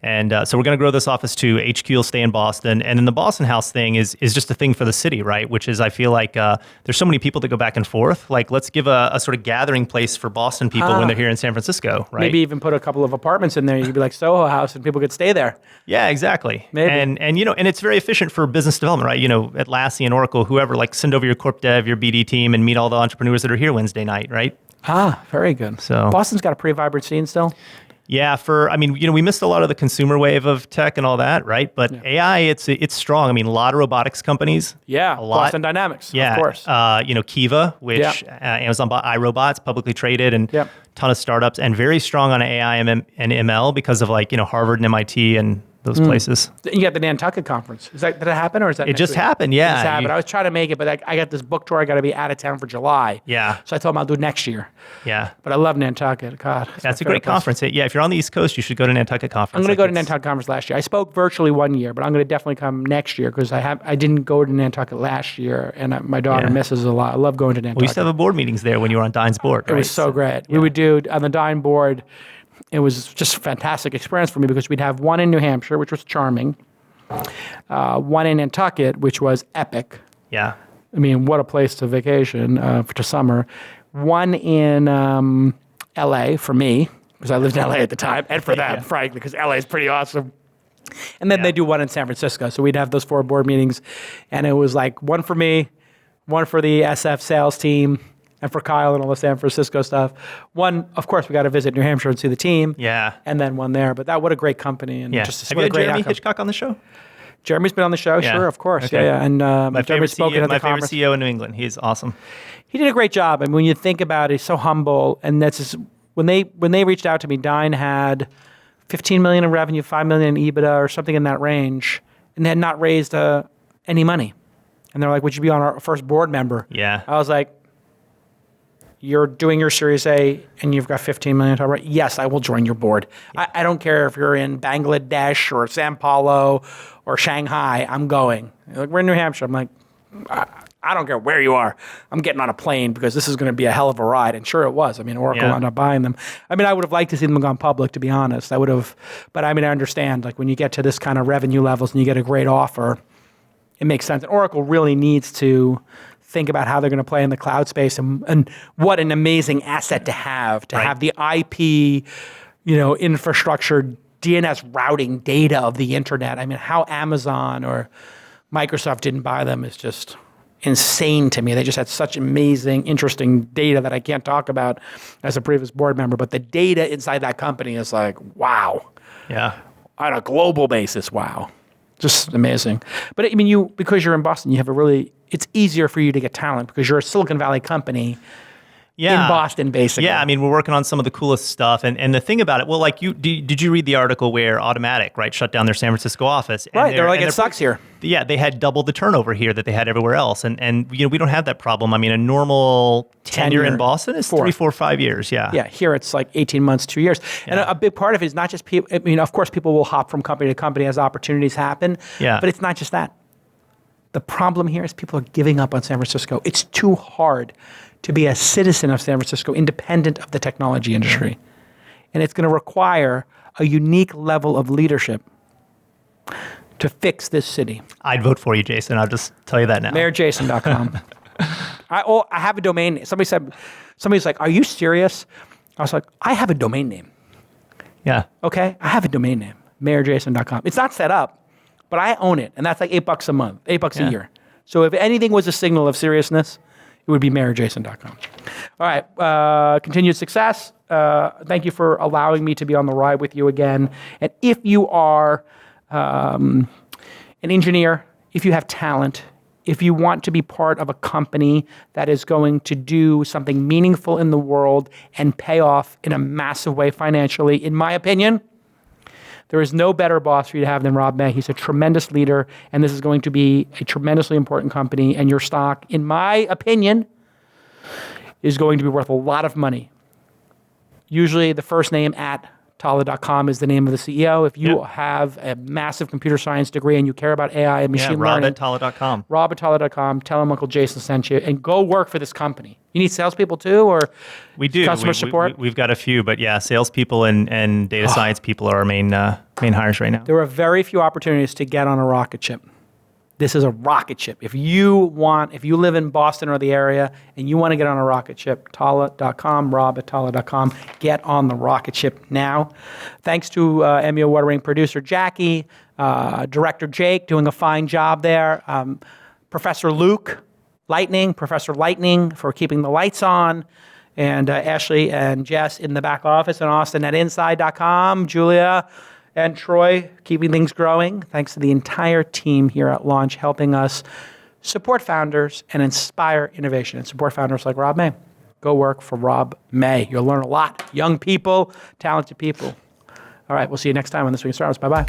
And so we're going to grow this office too. HQ will stay in Boston. And then the Boston House thing is just a thing for the city, right? Which is, I feel like there's so many people that go back and forth. Like, let's give a sort of gathering place for Boston people when they're here in San Francisco, right? Maybe even put a couple of apartments in there. You could be like Soho House and people could stay there. Yeah, exactly. Maybe. And you know, and it's very efficient for business development, right? You know, Atlassian, Oracle, whoever, like send over your corp dev, your BD team, and meet all the entrepreneurs that are here Wednesday night, right? Very good. So Boston's got a pretty vibrant scene still. Yeah, we missed a lot of the consumer wave of tech and all that, right? But AI, it's strong. I mean, a lot of robotics companies. Yeah, a lot. Boston Dynamics, Yeah, of course. Kiva, which Amazon bought iRobots, publicly traded, and ton of startups, and very strong on AI and ML because of Harvard and MIT and those places. You got the Nantucket conference. Did it happen or is that It just happened, yeah. It just happened. I was trying to make it, but I got this book tour. I got to be out of town for July. Yeah. So I told him I'll do it next year. Yeah. But I love Nantucket. God. That's a great conference. Yeah, if you're on the East Coast, you should go to Nantucket conference. I'm going to go to Nantucket conference last year. I spoke virtually one year, but I'm going to definitely come next year because I didn't go to Nantucket last year, and my daughter misses a lot. I love going to Nantucket. We used to have board meetings there when you were on Dine's board, right? It was so great. We would do on the Dine board. It was just a fantastic experience for me because we'd have one in New Hampshire, which was charming, one in Nantucket, which was epic. Yeah. I mean, what a place to vacation to summer. One in L.A. for me, because I lived in L.A. at the time, and for them, frankly, because L.A. is pretty awesome. And then they do one in San Francisco. So we'd have those 4 board meetings, and it was like one for me, one for the SF sales team, and for Kyle and all the San Francisco stuff. One, of course, we got to visit New Hampshire and see the team. Yeah. And then one there. But what a great company. And just have what you a had great Jeremy outcome. Hitchcock on the show? Jeremy's been on the show, sure, of course. Okay. Yeah. And my favorite spoken at the my favorite conference. CEO in New England. He's awesome. He did a great job. I mean, when you think about it, he's so humble. And that's just, when they reached out to me, Dine had 15 million in revenue, 5 million in EBITDA or something in that range, and they had not raised any money. And they're like, would you be on our first board member? Yeah. I was like, you're doing your Series A and you've got 15 million to right? Yes, I will join your board. I don't care if you're in Bangladesh or Sao Paulo or Shanghai, I'm going. Like, we're in New Hampshire. I'm like, I don't care where you are. I'm getting on a plane because this is going to be a hell of a ride. And sure it was. I mean, Oracle ended up buying them. I mean, I would have liked to see them gone public, to be honest. I would have, but I mean, I understand, like when you get to this kind of revenue levels and you get a great offer, it makes sense. And Oracle really needs to think about how they're going to play in the cloud space and what an amazing asset to have the IP, infrastructure, DNS routing data of the internet. I mean, how Amazon or Microsoft didn't buy them is just insane to me. They just had such amazing, interesting data that I can't talk about as a previous board member, but the data inside that company is like, wow. Yeah. On a global basis, wow. Just amazing. But I mean, because you're in Boston, you have it's easier for you to get talent because you're a Silicon Valley company in Boston, basically. Yeah, I mean, we're working on some of the coolest stuff. And the thing about it, well, like did you read the article where Automatic, right, shut down their San Francisco office? Right, they're like, it sucks here. Yeah, they had double the turnover here that they had everywhere else. And we don't have that problem. I mean, a normal tenure in Boston is 3, 4, 5 years, yeah. Yeah, here it's like 18 months, 2 years. Yeah. And a big part of it is not just people, I mean, of course, people will hop from company to company as opportunities happen. Yeah. But it's not just that. The problem here is people are giving up on San Francisco. It's too hard to be a citizen of San Francisco, independent of the technology industry. And it's going to require a unique level of leadership to fix this city. I'd vote for you, Jason. I'll just tell you that now. MayorJason.com. I have a domain name. Somebody's like, are you serious? I was like, I have a domain name. Yeah. Okay? I have a domain name, MayorJason.com. It's not set up, but I own it. And that's like $8 a month, $8 a year. So if anything was a signal of seriousness, it would be MayorJason.com. All right. Continued success. Thank you for allowing me to be on the ride with you again. And if you are an engineer, if you have talent, if you want to be part of a company that is going to do something meaningful in the world and pay off in a massive way financially, in my opinion, there is no better boss for you to have than Rob May. He's a tremendous leader, and this is going to be a tremendously important company, and your stock, in my opinion, is going to be worth a lot of money. Usually the first name at Talla.com is the name of the CEO. If you have a massive computer science degree and you care about AI and machine learning, Rob@Talla.com. Rob@Talla.com. Tell him Uncle Jason sent you, and go work for this company. You need salespeople too, or we do customer support? We've got a few, but yeah, salespeople and data science people are our main hires right now. There are very few opportunities to get on a rocket ship. This is a rocket ship. If you live in Boston or the area and you want to get on a rocket ship, Talla.com, Rob@Talla.com. Get on the rocket ship now. Thanks to Emmy Award-winning producer Jackie, director Jake doing a fine job there, Professor Professor Lightning for keeping the lights on, and Ashley and Jess in the back office, and Austin at inside.com, Julia and Troy keeping things growing. Thanks to the entire team here at Launch helping us support founders and inspire innovation and support founders like Rob May. Go work for Rob May. You'll learn a lot. Young people, talented people. All right, we'll see you next time on This Week in Startups. Bye-bye.